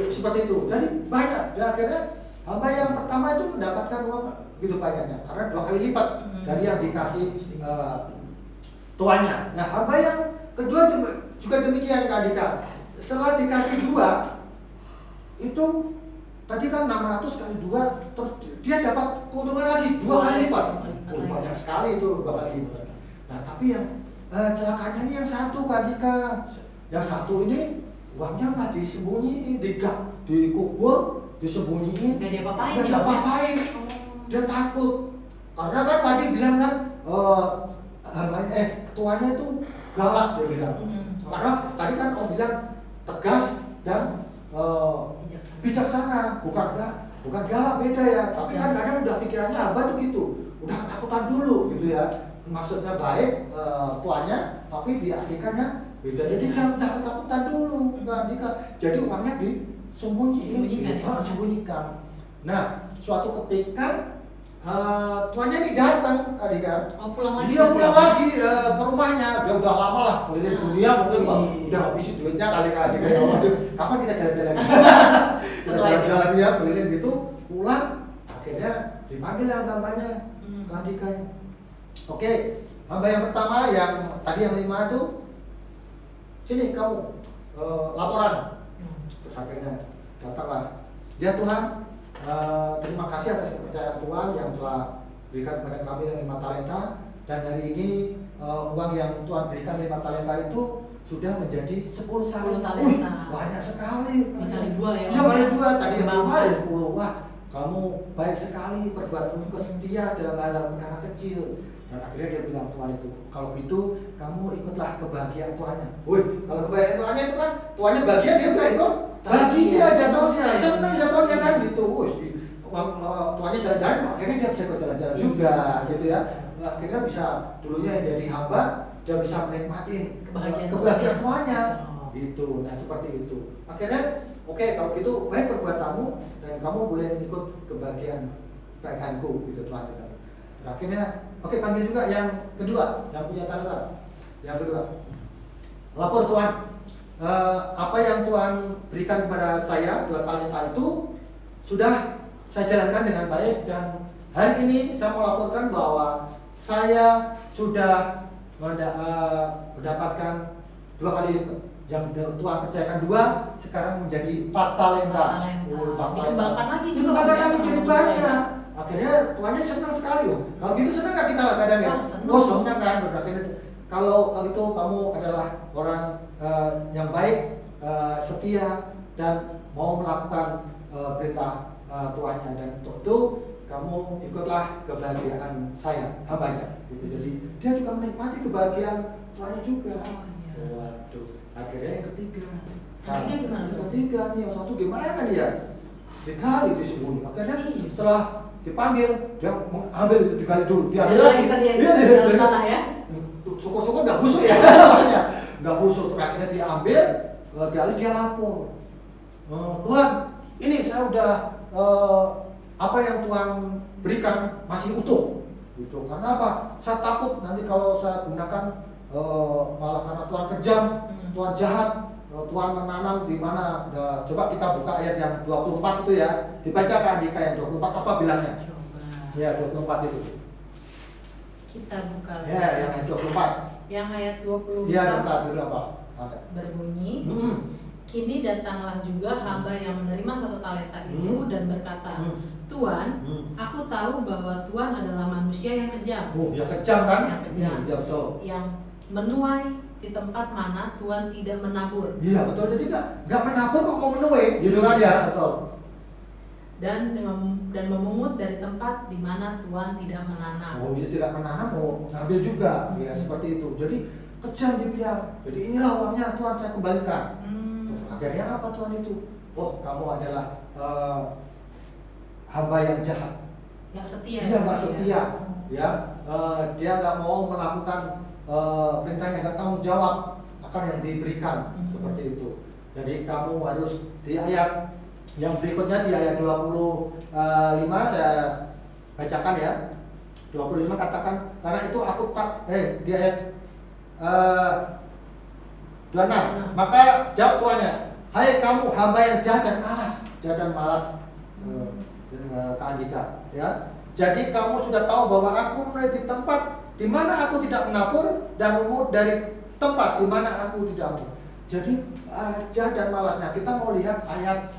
Seperti itu. Jadi banyak. Dan akhirnya hamba yang pertama itu mendapatkan uang begitu banyaknya karena 2 kali lipat dari yang dikasih tuannya. Nah, hamba yang kedua juga demikian Kak Dika. Setelah dikasih 2 itu tadi kan 600 kali 2, terus dia dapat keuntungan lagi 2 kali lipat. Banyak sekali itu 2 kali lipat. Nah, tapi yang celakanya ini yang 1 Kak Dika. Yang 1 ini uangnya mah disembunyiin, dikubur, disembunyiin. Gak diapa-apain. Gak diapa-apain. Dia takut. Karena kan tadi bilang kan tuanya itu galak dia bilang. Karena tadi kan Om bilang tegas dan bijaksana, bukan galak, beda ya. Tapi kan kadang udah pikirannya abah tuh gitu, udah ketakutan dulu gitu ya. Maksudnya baik tuanya, tapi diartikannya beda. Jadi dia udah ketakutan dulu, jadi uangnya disembunyikan. Nah, suatu ketika tuannya ini datang tadi kan, pulang lagi. Dia pulang lagi ke rumahnya. Dia udah lama lah keliling dunia, mungkin udah habisin duitnya kali kapan kita jalan-jalan? Kita jalan-jalan ya keliling gitu, pulang. Akhirnya dipanggil lah hambanya, keadikanya. Oke, hamba yang pertama yang tadi yang 5 itu, sini kamu laporan. Terus akhirnya datanglah. Ya Tuhan, terima kasih atas kepercayaan Tuhan yang telah berikan kepada kami yang 5 talenta, dan hari ini uang yang Tuhan berikan 5 talenta itu sudah menjadi 10 talenta. Banyak sekali. Kali 2 ya. Iya kali 2, tadi yang 5 ya 10. Wah, kamu baik sekali, perbuatanmu setia dalam hal perkara kecil. Dan akhirnya dia bilang Tuhan itu, kalau gitu kamu ikutlah kebahagiaan tuannya. Wih, kalau kebahagiaan tuannya itu kan tuannya bahagia, dia udah ikut bahagia jatuhnya, senang jatuhnya kan gitu. Tuannya jalan-jalan, akhirnya dia bisa ikut jalan-jalan juga gitu ya. Akhirnya bisa dulunya yang jadi hamba, dia bisa menikmati kebahagiaan tuannya gitu. Nah seperti itu. Akhirnya oke, kalau gitu baik perbuatanmu dan kamu boleh ikut kebahagiaanku gitu Tuhan. Akhirnya panggil juga yang kedua, yang punya talenta. Yang kedua, lapor Tuhan, apa yang Tuhan berikan kepada saya 2 talenta itu sudah saya jalankan dengan baik, dan hari ini saya mau laporkan bahwa saya sudah mendapatkan 2 kali lipat. Yang Tuhan percayakan 2 sekarang menjadi 4 talenta. Dikembangkan lagi juga. Dikembangkan lagi jadi banyak. Akhirnya tuanya senang sekali loh. Kalau gitu senang nggak kita kadang ya? Senang. Oh senang kan, berarti itu. Kalau itu kamu adalah orang yang baik, setia dan mau melakukan perintah tuannya, dan untuk itu kamu ikutlah kebahagiaan saya, hambanya. Gitu. Jadi dia juga menikmati kebahagiaan tuannya juga. Oh, iya. Waduh, akhirnya yang ketiga. Akhirnya gimana Yang tuh? ketiga nih, yang satu gimana nih ya? Dikali disembunyi. Akhirnya Iya. setelah dipanggil, dia mengambil itu dikali dulu. Diambil Adalah lagi. kita di Iya, dalam tanah ya. Syukur-syukur nggak busuk ya. Nggak busuk. Terus akhirnya diambil, diambil dia lapor. Tuhan, ini saya udah apa yang Tuhan berikan masih utuh. Gitu. Karena apa? Saya takut nanti kalau saya gunakan malah karena Tuhan kejam, Tuhan jahat, Tuhan menanam di mana. Coba kita buka ayat yang 24 itu ya. Dibaca ke Andika yang 24 apa bilangnya? Coba. Ya 24 itu. Kita buka lagi. Ya yang ayat 24. Yang ayat 24 Iya, bentar dulu apa? Ada. berbunyi, Hmm. kini datanglah juga hamba yang menerima 1 talenta itu dan berkata, Tuan, aku tahu bahwa Tuhan adalah manusia yang kejam, Oh, ya kejam kan? Yang kejam. Ya betul. yang menuai di tempat mana Tuhan tidak menabur, Iya betul. Jadi nggak menabur kok mau menuai, gitu kan ya? Betul. dan memungut dari tempat di mana Tuhan tidak menanam. Oh, iya tidak menanam mau ngambil juga, ya seperti itu. Jadi kejam dibilang. Jadi inilah uangnya Tuhan saya kembalikan. Terus akhirnya apa Tuhan itu? Oh, kamu adalah hamba yang jahat. Nggak setia. Dia nggak ya? setia, ya. Dia nggak mau melakukan perintahnya, nggak tanggung jawab akan yang diberikan, seperti itu. Jadi kamu harus di ayat yang berikutnya, di ayat 25 saya bacakan ya. 25 katakan, karena itu aku tak di ayat 26. Maka jawab tuannya, hai kamu hamba yang jahat dan malas, ke Andika, ya. Jadi kamu sudah tahu bahwa aku mulai di tempat di mana aku tidak menabur dan memungut dari tempat di mana aku tidak menabur. Jadi jahat dan malasnya, kita mau lihat ayat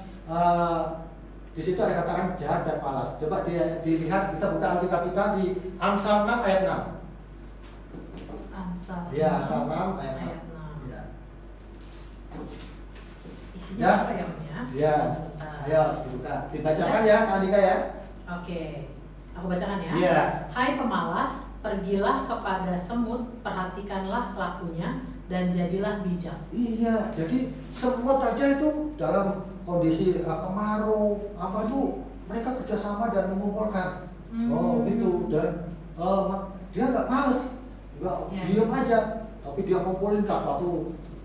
di situ ada katakan jahat dan malas. Coba dilihat, kita buka Alkitab kita di Amsal 6 ayat 6. Amsal. Ya, Amsal 6 ayat 6. Ayat 6. Ya. Isinya Ya. apa ya, Om ya? Ya. Sebentar. Ayo dibuka. Dibacakan ya Kak Andika ya. Oke. Aku bacakan ya. Iya. Hai pemalas, pergilah kepada semut, perhatikanlah lakunya dan jadilah bijak. Iya, jadi semut aja itu dalam kondisi kemarau apa tuh mereka kerjasama dan mengumpulkan. Oh gitu, dan dia nggak males, nggak Ya. diem aja, tapi dia ngumpulin waktu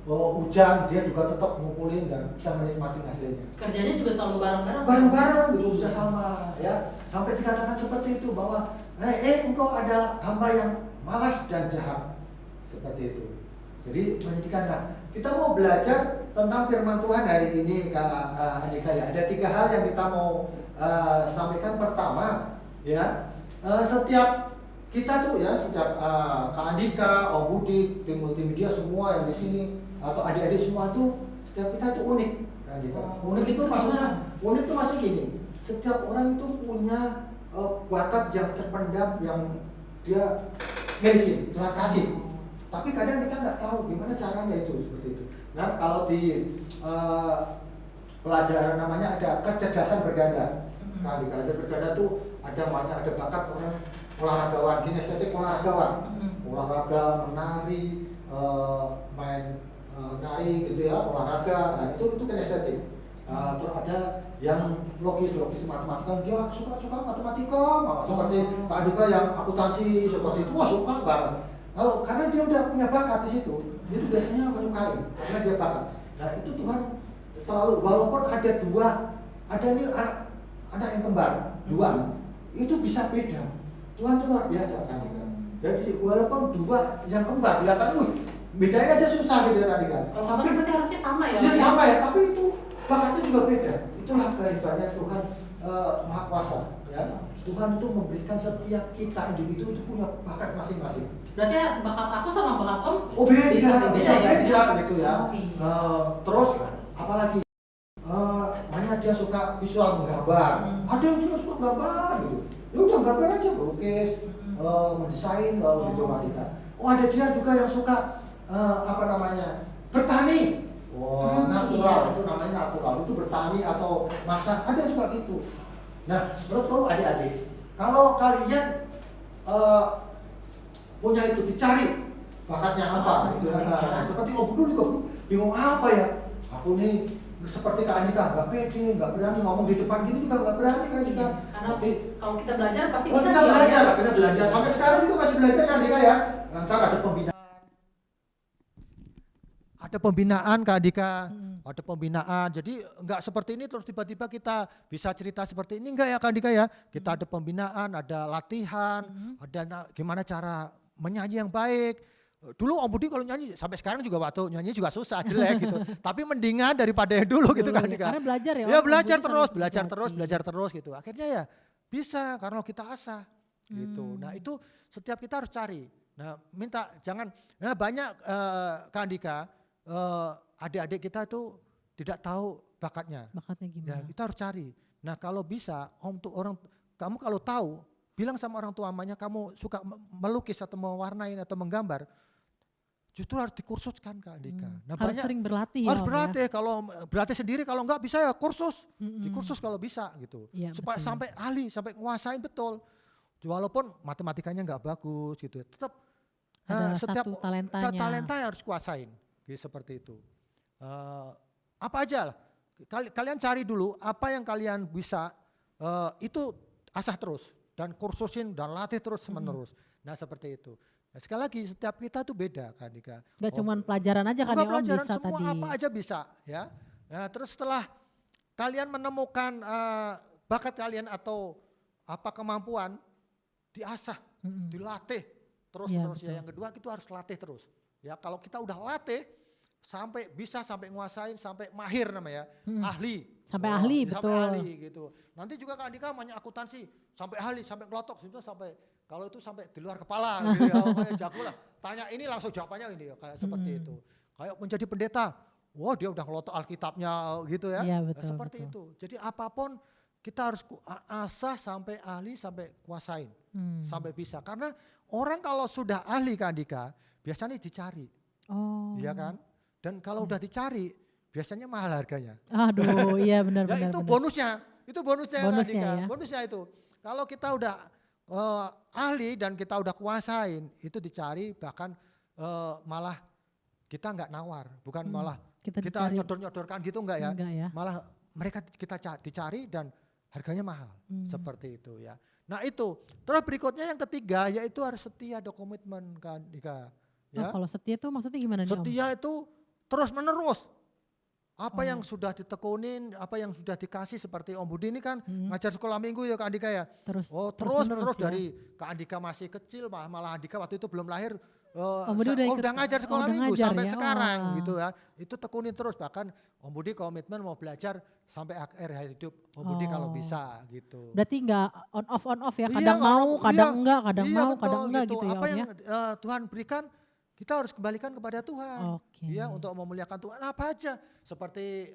hujan dia juga tetap ngumpulin dan bisa menikmati hasilnya. Kerjanya juga selalu bareng-bareng. Bareng-bareng gitu, bisa sama ya, sampai dikatakan seperti itu bahwa engkau adalah hamba yang malas dan jahat, seperti itu. Jadi menyedihkan. Nah, kita mau belajar tentang firman Tuhan hari ini Kak Andika ya. Ada 3 hal yang kita mau sampaikan. Pertama ya, setiap kita tuh ya, setiap Kak Andika, Om Budi, tim multimedia semua yang di sini atau adik-adik semua tuh, setiap kita itu unik Kak Andika. Unik itu maksudnya, unik itu maksudnya gini, setiap orang itu punya bakat yang terpendam yang dia miliki, Tuhan kasih. Tapi kadang kita nggak tahu gimana caranya itu, seperti itu. Nah, kalau di pelajaran namanya ada kecerdasan berganda. Nah, di kecerdasan berganda tuh ada bakat orang olahragawan, kinestetik olahragawan, olahraga menari, main nari gitu ya, olahraga. Nah, itu kinestetik. Terus ada yang logis matematika, dia suka matematika, seperti Kak Andika yang akuntansi seperti itu, wah suka banget. Kalau karena dia udah punya bakat di situ, dia tuh biasanya menyukai karena dia bakat. Nah itu Tuhan selalu, walaupun ada nih anak yang kembar, 2, itu bisa beda. Tuhan tuh luar biasa kan. Jadi walaupun 2 yang kembar, kelihatan, bedain aja susah gitu kan. Kalau tapi berarti harusnya sama ya? Dia sama ya, tapi itu bakatnya juga beda. Itulah kehebatannya Tuhan Maha Kuasa. Ya. Tuhan itu memberikan setiap kita individu itu punya bakat masing-masing. Berarti bakat aku sama bakat Om Beda bisa gitu ya. Oh, iya. Terus apalagi banyak dia suka visual menggambar, ada yang juga suka gambar gitu. Ya udah gambar aja, melukis, mendesain gitu Kak. Oh ada dia juga yang suka bertani. Wah, natural, itu namanya natural, itu bertani atau masak, ada yang suka gitu. Nah, menurut kau adik-adik, kalau kalian punya itu, dicari bakatnya apa? Seperti Om Budul juga bingung apa ya? Aku nih seperti Kak Andika, nggak pede, nggak berani ngomong di depan gini juga nggak berani Kak Andika. Karena kalau kita belajar pasti bisa sih. Belajar, akhirnya belajar. Sampai sekarang juga masih belajar Kak Andika ya. Ntar ada pembinaan. Ada pembinaan Kak Andika. Ada pembinaan, jadi enggak seperti ini terus tiba-tiba kita bisa cerita seperti ini, enggak ya Kak Andika ya. Kita ada pembinaan, ada latihan, ada gimana cara menyanyi yang baik. Dulu Om Budi kalau nyanyi, sampai sekarang juga waktu nyanyi juga susah, jelek gitu. Tapi mendingan daripada yang dulu gitu Kak Andika. Karena belajar ya. Ya belajar terus gitu. Akhirnya ya bisa karena kita asah gitu. Nah itu setiap kita harus cari. Nah minta jangan, nah banyak Kak Andika, adik-adik kita itu tidak tahu bakatnya. Bakatnya gimana? Ya, kita harus cari. Nah kalau bisa, kamu kalau tahu, bilang sama orang tuanya kamu suka melukis atau mewarnain atau menggambar, justru harus dikursuskan Kak Andika. Nah, harus sering berlatih. Harus berlatih. Kalau berlatih sendiri, kalau enggak bisa ya kursus, dikursus kalau bisa gitu. Ya, supaya sampai ahli, sampai nguasain betul. Walaupun matematikanya enggak bagus gitu, tetap setiap talenta harus kuasain. Seperti itu. Apa aja lah. Kalian cari dulu apa yang kalian bisa, itu asah terus dan kursusin dan latih terus menerus. Nah seperti itu. Nah, sekali lagi setiap kita tuh beda Kak Andika. Gak cuma pelajaran aja kan ya Om, pelajaran, bisa semua tadi. apa aja bisa ya. Nah terus setelah kalian menemukan bakat kalian atau apa kemampuan, diasah, dilatih terus ya. Yang kedua itu harus latih terus. Ya kalau kita udah latih sampai bisa, sampai nguasain, sampai mahir namanya, ahli. Sampai ahli, betul. Sampai ahli gitu. Nanti juga Kak Andika banyak akuntansi, sampai ahli, sampai kelotok, sampai kalau itu sampai di luar kepala gitu ya, kayak jago lah. Tanya ini langsung jawabannya ini ya, kayak seperti itu. Kayak menjadi pendeta, wah dia udah ngelotok Alkitabnya gitu ya. Iya, betul, seperti itu. Jadi apapun kita harus asah sampai ahli, sampai kuasain, sampai bisa. Karena orang kalau sudah ahli Kak Andika, biasanya dicari. Oh. Iya kan? Dan kalau udah dicari, biasanya mahal harganya. Aduh, iya benar. Ya itu bonusnya. Itu bonusnya Kak Andika. Ya. Bonusnya itu. Kalau kita udah ahli dan kita udah kuasain, itu dicari, bahkan malah kita nggak nawar, bukan malah kita nyodor-nyodorkan gitu enggak ya. Malah mereka kita dicari dan harganya mahal. Seperti itu ya. Nah itu. Terus berikutnya yang ketiga yaitu harus setia, ada komitmen Kak Andika. Ya. Kalau setia itu maksudnya gimana nih Om? Setia itu terus menerus. Apa yang sudah ditekunin, apa yang sudah dikasih, seperti Om Budi ini kan ngajar sekolah minggu ya Kak Andika ya. Terus menerus ya? Dari Kak Andika masih kecil, malah Andika waktu itu belum lahir. Om Budi udah ngajar sekolah minggu sampai ya? sekarang gitu ya. Itu tekunin terus, bahkan Om Budi komitmen mau belajar sampai akhir hidup Om Budi kalau bisa gitu. Berarti enggak on off ya, kadang mau, kadang enggak, kadang mau, kadang enggak gitu ya Om ya. Apa yang Tuhan berikan kita harus kembalikan kepada Tuhan. Ya, untuk memuliakan Tuhan apa aja. Seperti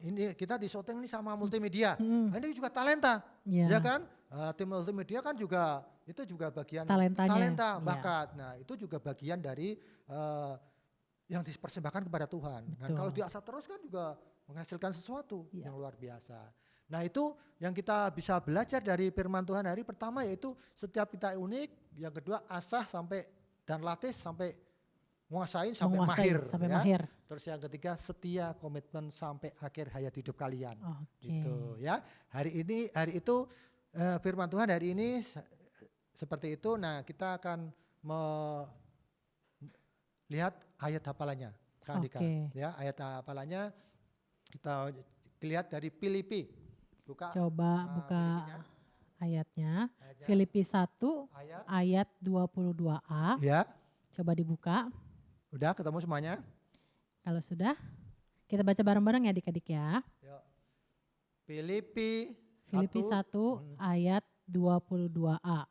ini kita di syuting ini sama multimedia. Ini juga talenta. Ya kan? Tim multimedia kan juga itu juga bagian talenta, bakat. Nah, itu juga bagian dari yang dipersembahkan kepada Tuhan. Nah, kalau diasah terus kan juga menghasilkan sesuatu yang luar biasa. Nah, itu yang kita bisa belajar dari firman Tuhan hari pertama, yaitu setiap kita unik, yang kedua asah sampai dan latih sampai menguasai sampai mahir. Terus yang ketiga setia, komitmen sampai akhir hayat hidup kalian. Gitu ya. Hari itu firman Tuhan hari ini seperti itu. Nah, kita akan melihat ayat hafalannya Kak Andika. Ya, ayat hafalannya kita lihat dari Filipi. Buka ayatnya. Filipi 1 ayat 22a. Ya. Coba dibuka. Udah ketemu semuanya? Kalau sudah, kita baca bareng-bareng ya adik-adik ya. Filipi 1 ayat 22a.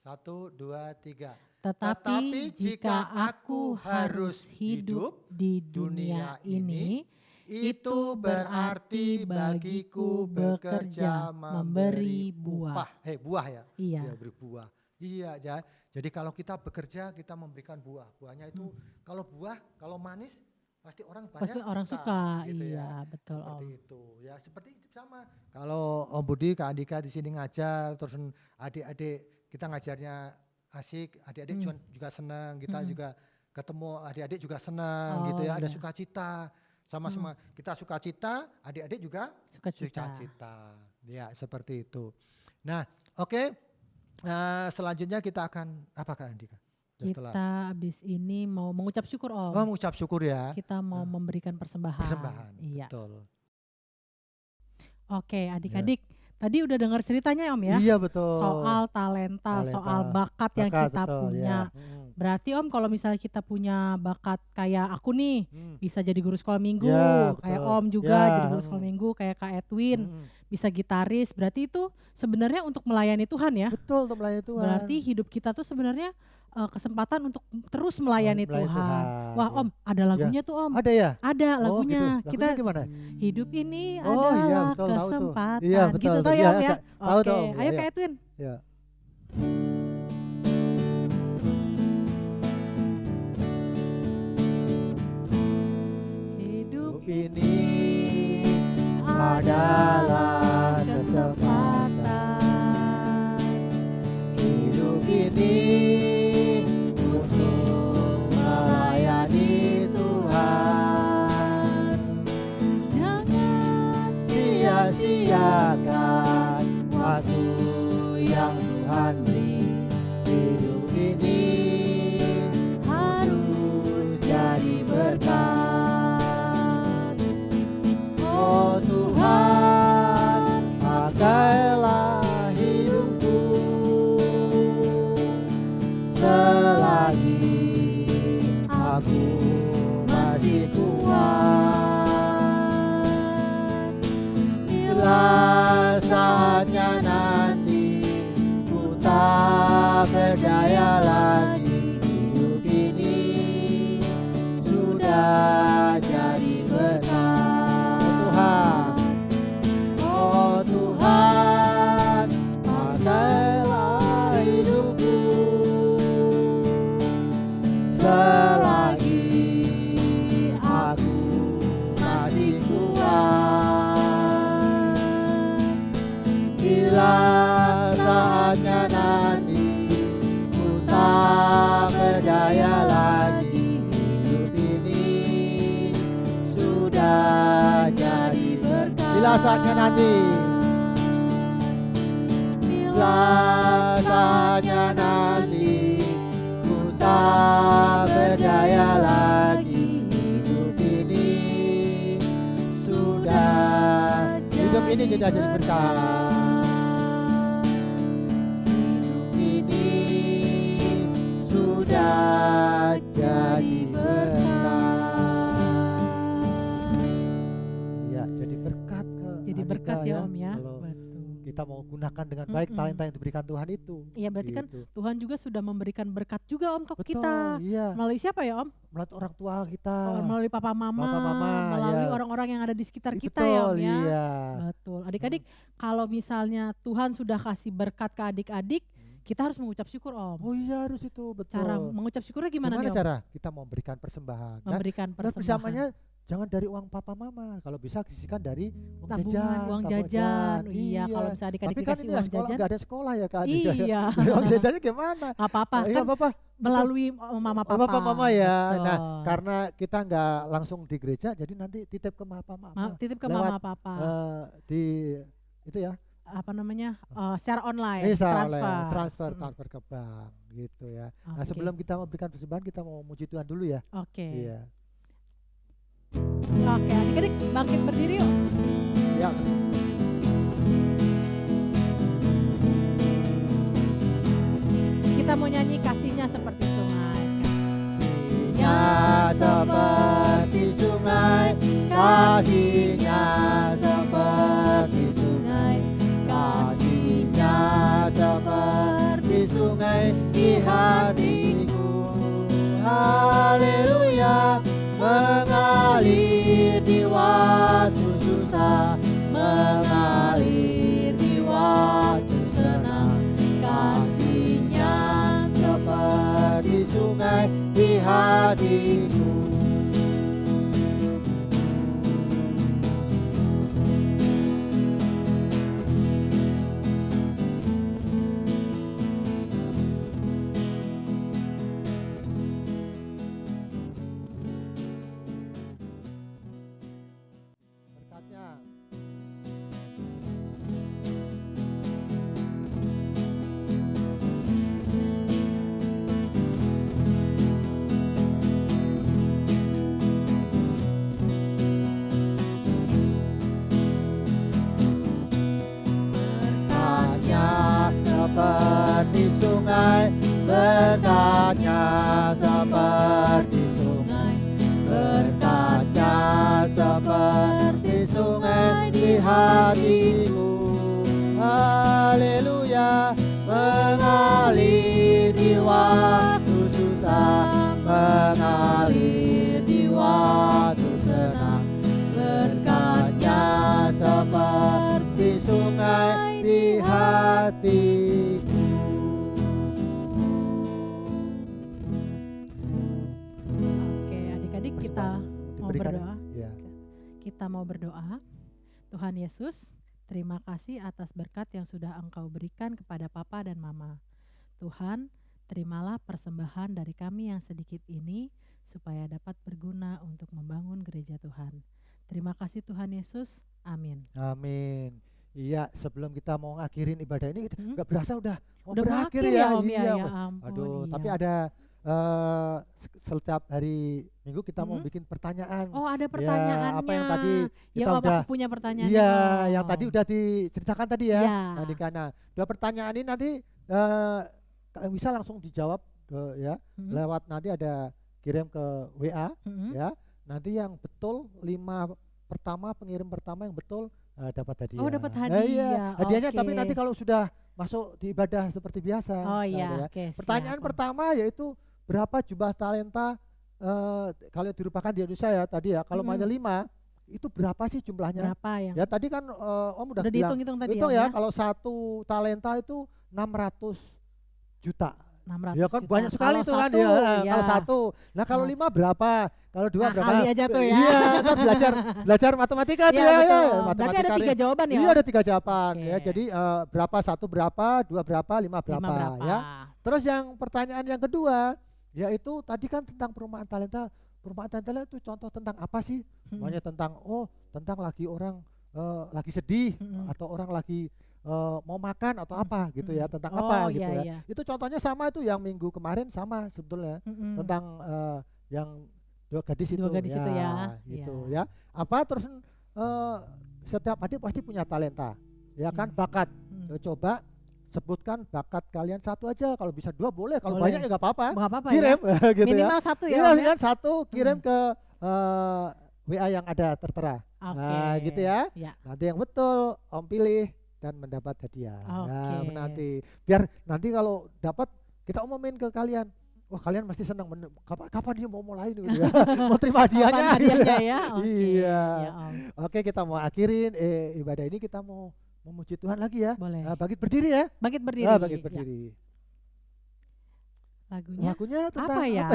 1, 2, 3. Tetapi jika aku harus hidup di dunia ini, Itu berarti bagiku bekerja memberi buah. Buah ya? Iya. Ya, beri buah. Iya, jadi kalau kita bekerja kita memberikan buah. Buahnya itu kalau manis pasti orang suka. Gitu Iya, ya. betul Seperti Om. itu. Ya, seperti itu sama. Kalau Om Budi, Kak Andika di sini ngajar, terus adik-adik kita ngajarnya asik, adik-adik juga senang, kita juga ketemu adik-adik juga senang gitu ya, ada sukacita. Sama-sama kita sukacita, adik-adik juga sukacita. Ya, seperti itu. Nah, oke. Selanjutnya kita akan apa Kak Andika? Kita habis ini mau mengucap syukur Om. Oh, mengucap syukur ya. Kita mau memberikan persembahan. Iya. Betul. Oke, adik-adik. Tadi udah dengar ceritanya Om ya? Iya, betul. Soal talenta, soal bakat yang kita punya. Ya. Berarti Om kalau misalnya kita punya bakat kayak aku nih, bisa jadi guru sekolah minggu, Ya, kayak betul. Om juga Ya, jadi guru sekolah minggu, kayak Kak Edwin, bisa gitaris. Berarti itu sebenarnya untuk melayani Tuhan ya? Betul, untuk melayani Tuhan. Berarti hidup kita tuh sebenarnya kesempatan untuk terus melayani Tuhan. Wah ya. Om, ada lagunya tuh Om. Ada ya? Ada lagunya. Gitu. Kita Lagunya gimana? hidup ini Oh, adalah iya, betul, tahu tuh. kesempatan. Iya, betul, Gitu betul. tau ya Iya, Om ya? tahu Oke, tuh, Om. ayo Iya. Kak Edwin. Ya. Hidup Ini adalah kesempatan. Hidup ini untuk melayani Tuhan. jangan Sia-siakan waktu yang Tuhan beri. Hidup ini harus jadi berkat. Oh Tuhan, pakailah hidupku selagi aku masih kuat. Bila saatnya nanti ku tak berdaya lagi, hidup ini sudah jadi berkat. Oh Tuhan, pakailah hidupku selagi aku masih kuat. Bila saatnya nanti ku tak berdaya lagi, hidup ini sudah jadi berkat. Bila saatnya nanti, bila saatnya nanti ku tak berdaya lagi, hidup ini sudah jadi berkat. Hidup ini sudah jadi berkat. Ya, jadi berkat ke jadi Andika berkat ya Om ya. Kalau Betul. kita mau gunakan dengan baik talenta yang diberikan Tuhan itu. Iya berarti kan Gitu. Tuhan juga sudah memberikan berkat juga Om ke Betul, kita. iya. Melalui siapa ya Om? Melalui orang tua kita. Melalui papa mama, melalui ya. orang-orang yang ada di sekitar kita Betul, ya Om ya. iya. Betul. Adik-adik, kalau misalnya Tuhan sudah kasih berkat ke adik-adik, kita harus mengucap syukur Om. Oh iya, harus itu, betul. Cara mengucap syukurnya gimana nih Om? cara? Kita mau memberikan persembahan. Memberikan Dan persembahan. bersamanya jangan dari uang papa mama. Kalau bisa sisihkan dari uang Tabungan, jajan. uang tabungan jajan. Iya, kalau misalnya adik-adik Tapi kan dikasih ini uang sekolah, jajan. nggak ada sekolah ya Kak. Iya. Uang jajannya gimana? Gak apa-apa, Iya, kan apa-apa. melalui mama papa. Papa mama ya. Betul. Nah, karena kita nggak langsung di gereja, jadi nanti titip ke papa mama. Titip ke lewat, mama papa. Di itu ya. Apa namanya? Secara online, transfer ke bank gitu ya. Nah, Oke. sebelum kita memberikan persembahan, kita mau muji Tuhan dulu ya. Oke. Iya. Oke, adik-adik bangkit berdiri yuk. Ya. Kita mau nyanyi kasihnya seperti sungai. Kasihnya seperti sungai, kasihnya seperti sungai, kasihnya seperti sungai di hatiku. Haleluya, mengalir di wajah hatiku. Berkatnya. Berkatnya seperti sungai, berkatnya seperti sungai, berkatnya seperti sungai di hatiku. Haleluya, mengalir di waktu susah, mengalir di waktu senang. Berkatnya seperti sungai di hatiku. Oke, adik-adik kita mau Diberikan, berdoa. ya. Kita mau berdoa. Tuhan Yesus, terima kasih atas berkat yang sudah Engkau berikan kepada Papa dan Mama. Tuhan, terimalah persembahan dari kami yang sedikit ini supaya dapat berguna untuk membangun gereja Tuhan. Terima kasih Tuhan Yesus. Amin. Amin. Iya, sebelum kita mau ngakhirin ibadah ini, nggak berasa udah mau Udah berakhir berakhir ya. ya, Om, ya, Iya. ya ampun, Aduh, iya. tapi ada setiap hari Minggu kita mau bikin pertanyaan. Oh, ada Ya, pertanyaannya. apa yang tadi Ya, kita Om, udah, aku punya pertanyaan. iya, yang tadi udah diceritakan tadi ya. Iya. Tadi karena dua pertanyaan ini nanti kalian bisa langsung dijawab ya, lewat nanti ada kirim ke WA ya. Nanti yang betul 5 pertama, pengirim pertama yang betul dapat hadiah. Oh, dapat Iya, hadiah. hadiahnya tapi Oke. nanti kalau sudah masuk di ibadah seperti biasa. Oh Nah, iya, ya. oke. Pertanyaan siap, Om. pertama yaitu berapa jumlah talenta kalau dirupakan di Indonesia ya tadi ya. Kalau hanya 5 itu berapa sih jumlahnya? Berapa yang Ya tadi kan Om udah udah bilang. dihitung-hitung tadi Hitung ya, ya, Om, kalau satu talenta itu 600 juta. 600 Ya kan juta. banyak sekali Kalau itu kan satu, ya. ya. Kalau satu. Nah, kalau Nah. 5 berapa? Kalau 2 Nah, berapa? kali aja tuh ya. Iya, kan belajar matematika tuh Iya, ya. betul. Ya, Berarti ada 3 jawaban ya, Iya, Om? ada 3 jawaban Oke. ya. Jadi berapa? 1 berapa, 2 berapa, 5 berapa, 5 berapa? ya. Terus yang pertanyaan yang kedua yaitu tadi kan tentang perumahan talenta. Perumahan talenta itu contoh tentang apa sih? Makanya tentang tentang lagi orang lagi sedih atau orang lagi mau makan atau apa gitu ya, tentang apa gitu iya, ya. iya. Itu contohnya sama itu yang minggu kemarin sama sebetulnya tentang yang dua gadis itu ya. gitu Iya. ya. Apa terus setiap adik pasti punya talenta ya kan, bakat. Coba sebutkan bakat kalian satu aja, kalau bisa 2 boleh, kalau Boleh. banyak ya nggak apa-apa. Nggak apa-apa Kirim ya. gitu Minimal ya. 1 ya, Iya, Om, ya. kan 1 kirim ke WA yang ada tertera. Oke. Nah, gitu ya. Ya. Nanti yang betul Om pilih dan mendapat hadiah. Nah, Oke. nanti biar nanti kalau dapat kita umumin ke kalian. Wah, kalian pasti senang. Kapan dia mau mulai gitu ya. Mau terima hadiahnya. Kapan gitu hadiahnya ya? Oke. Iya. Ya, Om. Oke, kita mau akhirin ibadah ini, kita mau memuji Tuhan lagi ya. Boleh. Bangkit berdiri ya. Bangkit berdiri. Bangkit Ya. berdiri. Lagunya Tentang apa ya?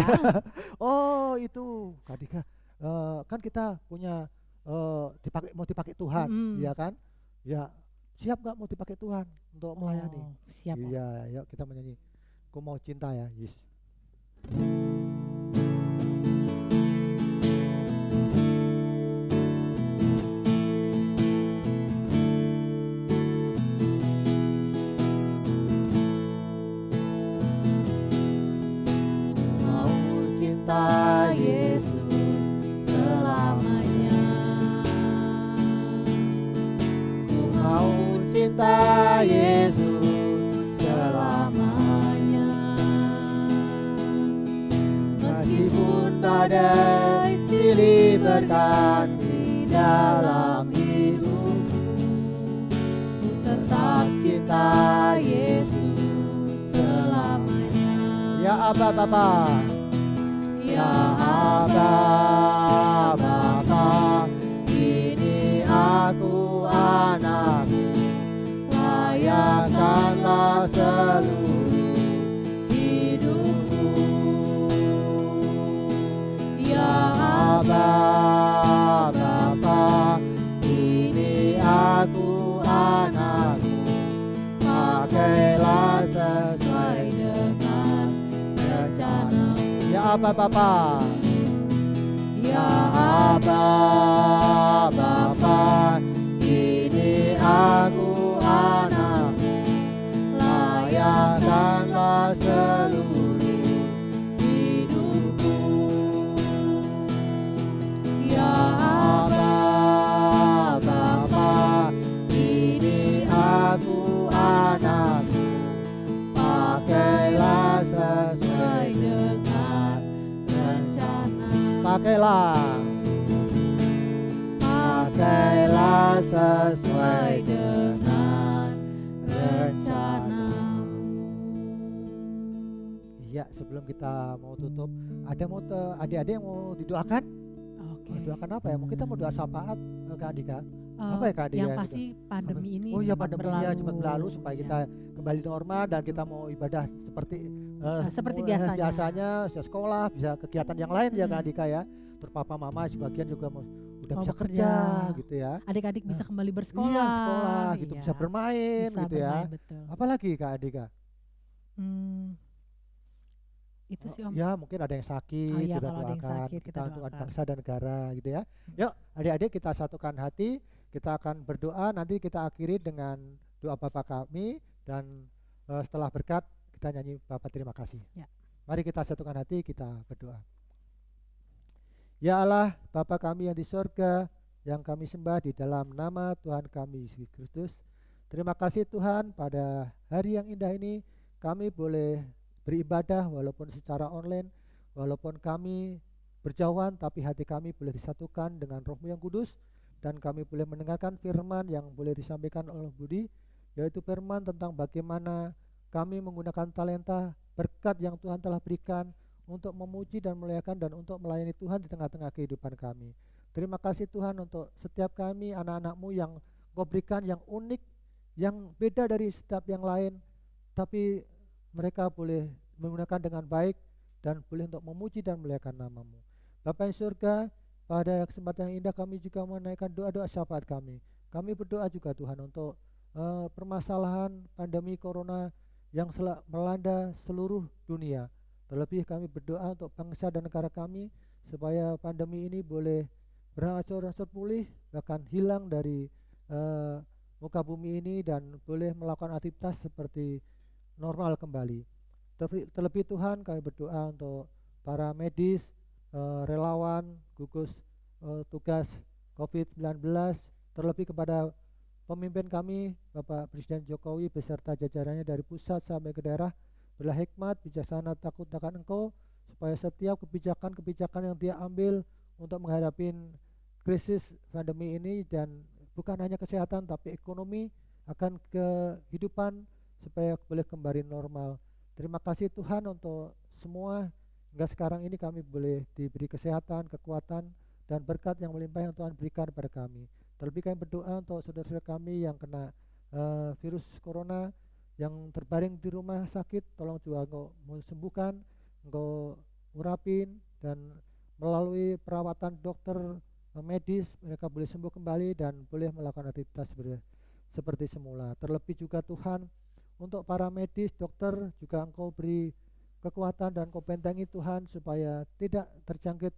Oh, itu Kadika. Kan kita punya mau dipakai Tuhan, ya kan? Ya, siap nggak mau dipakai Tuhan untuk melayani? Oh, siap, Om. Iya, yuk kita menyanyi. Ku mau cinta ya, Yes. Mau cinta Yesus selamanya. Ku mau cinta Yesus selamanya. Meskipun badai silih berganti dalam hidupku, ku tetap cinta Yesus selamanya. Ya Aba Bapa, ya Aba Bapa, ini aku anakmu, layakkanlah seluruh hidupku. Abba Bapa. Ya Abba Bapa, ini aku anak, layakkanlah seluruh hidupku. Ya Abba Bapa, ini aku anakmu, pakailah sesuai dengan rencana. Pakailah sesuai dengan rencana. Iya, sebelum kita mau tutup, ada mau adik-adik yang mau didoakan? Oke. Doakan apa ya? Mau kita mau doa syafaat Kak Adika? Apa ya Kak Adika? Yang pasti pandemi ini Oh iya, cepat pandeminya cepat berlalu supaya Ya. kita kembali normal dan kita mau ibadah seperti Seperti biasanya, bisa sekolah, bisa kegiatan yang lain ya Kak Mm-mm. Adika ya. Terus papa mama sebagian juga udah Mau bisa bekerja. kerja gitu ya. Adik-adik bisa kembali bersekolah. Iya, sekolah gitu, Iya. bisa bermain Bisa gitu ya. bermain, betul. Apalagi Kak Adika? Itu sih Om. Ya mungkin ada yang sakit, Oh iya, kita kalau ada yang doakan, sakit, kita untuk doakan. bangsa dan negara gitu ya. Yuk adik-adik kita satukan hati, kita akan berdoa, nanti kita akhiri dengan doa Bapa kami, dan setelah berkat kita nyanyi Bapa terima kasih. Ya. Mari kita satukan hati, kita berdoa. Ya Allah, Bapa kami yang di sorga, yang kami sembah di dalam nama Tuhan kami Yesus Kristus. Terima kasih Tuhan, pada hari yang indah ini kami boleh beribadah walaupun secara online, walaupun kami berjauhan, tapi hati kami boleh disatukan dengan Roh-Mu yang kudus, dan kami boleh mendengarkan firman yang boleh disampaikan oleh Budi, yaitu firman tentang bagaimana kami menggunakan talenta berkat yang Tuhan telah berikan untuk memuji dan memuliakan dan untuk melayani Tuhan di tengah-tengah kehidupan kami. Terima kasih Tuhan untuk setiap kami anak-anak-Mu yang Kau berikan yang unik, yang beda dari setiap yang lain, tapi mereka boleh menggunakan dengan baik dan boleh untuk memuji dan memuliakan nama-Mu. Bapa yang surga, pada kesempatan yang indah kami juga menaikkan doa-doa syafaat kami. Kami berdoa juga Tuhan untuk permasalahan pandemi corona yang melanda seluruh dunia. Terlebih kami berdoa untuk bangsa dan negara kami supaya pandemi ini boleh berangsur-angsur pulih, bahkan hilang dari muka bumi ini dan boleh melakukan aktivitas seperti normal kembali. Terlebih Tuhan kami berdoa untuk para medis, relawan, gugus tugas COVID-19, terlebih kepada pemimpin kami Bapak Presiden Jokowi beserta jajarannya dari pusat sampai ke daerah. Berilah hikmat, bijaksana, takut akan Engkau, supaya setiap kebijakan yang dia ambil untuk menghadapi krisis pandemi ini, dan bukan hanya kesehatan tapi ekonomi, akan kehidupan, supaya boleh kembali normal. Terima kasih Tuhan untuk semua, hingga sekarang ini kami boleh diberi kesehatan, kekuatan, dan berkat yang melimpah yang Tuhan berikan kepada kami. Terlebih kami berdoa untuk saudara-saudara kami yang kena virus corona, yang terbaring di rumah sakit, tolong juga Engkau sembuhkan, Engkau urapin, dan melalui perawatan dokter medis mereka boleh sembuh kembali dan boleh melakukan aktivitas seperti semula. Terlebih juga Tuhan untuk para medis, dokter juga Engkau beri kekuatan dan Engkau bentengi Tuhan supaya tidak terjangkit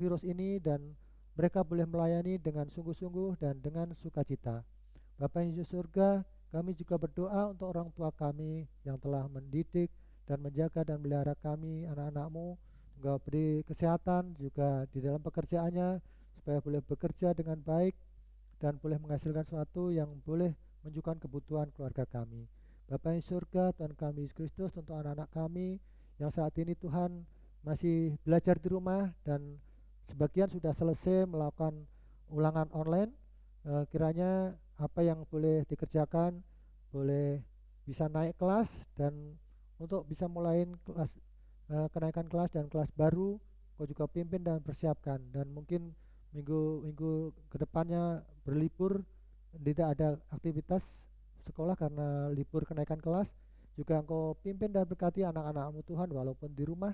virus ini, dan mereka boleh melayani dengan sungguh-sungguh dan dengan sukacita. Bapa yang di surga, kami juga berdoa untuk orang tua kami yang telah mendidik dan menjaga dan melihara kami, anak-anak-Mu. Engkau beri kesehatan juga di dalam pekerjaannya, supaya boleh bekerja dengan baik dan boleh menghasilkan sesuatu yang boleh menunjukkan kebutuhan keluarga kami. Bapa yang di surga, Tuhan kami Yesus Kristus, untuk anak-anak kami yang saat ini Tuhan masih belajar di rumah dan sebagian sudah selesai melakukan ulangan online, kiranya apa yang boleh dikerjakan, boleh bisa naik kelas, dan untuk bisa mulai kelas kenaikan kelas dan kelas baru, Kau juga pimpin dan persiapkan, dan mungkin minggu kedepannya berlibur, tidak ada aktivitas sekolah karena libur kenaikan kelas, juga Engkau pimpin dan berkati anak-anak-Mu Tuhan, walaupun di rumah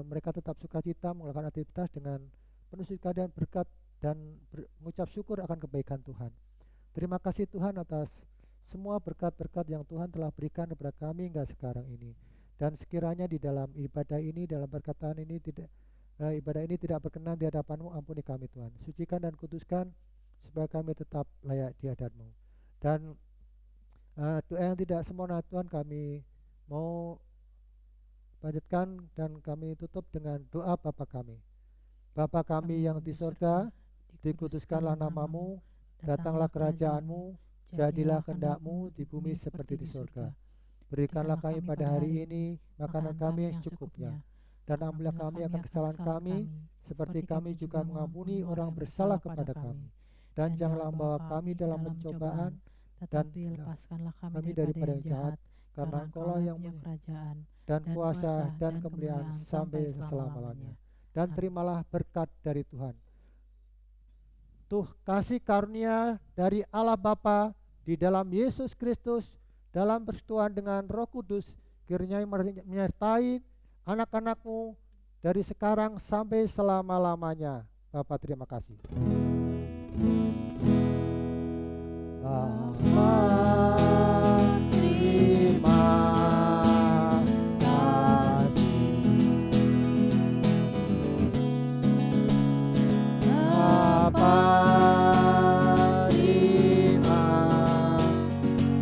mereka tetap sukacita melakukan aktivitas dengan penuh sukacita dan berkat, dan mengucap syukur akan kebaikan Tuhan. Terima kasih Tuhan atas semua berkat-berkat yang Tuhan telah berikan kepada kami hingga sekarang ini. dan sekiranya di dalam ibadah ini, dalam perkataan ini ibadah ini tidak berkenan di hadapan-Mu, ampuni kami Tuhan. Sucikan dan kuduskan supaya kami tetap layak di hadapan-Mu. Dan doa yang tidak sempurna Tuhan kami mau panjatkan dan kami tutup dengan doa Bapa kami. Bapa kami yang di surga, dikuduskanlah nama-Mu, datanglah kerajaan-Mu, jadilah kehendak-Mu di bumi seperti di surga. Berikanlah kami pada hari ini makanan kami yang secukupnya, dan ampunilah kami akan kesalahan kami, seperti kami juga mengampuni orang bersalah kepada kami. Dan janganlah membawa kami dalam pencobaan, dan lepaskanlah kami daripada yang jahat, karena Engkaulah yang punya kerajaan dan kuasa dan kemuliaan sampai selama-lamanya. Dan terimalah berkat dari Tuhan. Kasih karunia dari Allah Bapa di dalam Yesus Kristus, dalam persekutuan dengan Roh Kudus, kiranya menyertai anak-anak-Mu dari sekarang sampai selama-lamanya. Bapa, terima kasih. Bapa, terima kasih. Bapa, terima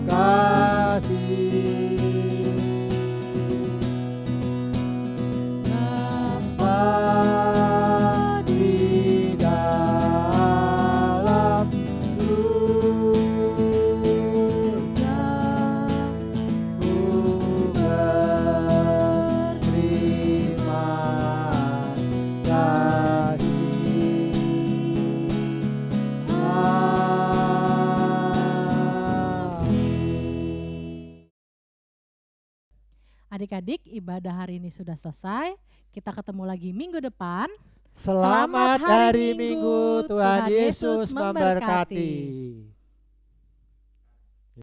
kasih. Bapa di dalam surga, ku berterima kasih. Adik-adik, ibadah hari ini sudah selesai. Kita ketemu lagi minggu depan. Selamat hari Minggu, Tuhan Yesus memberkati.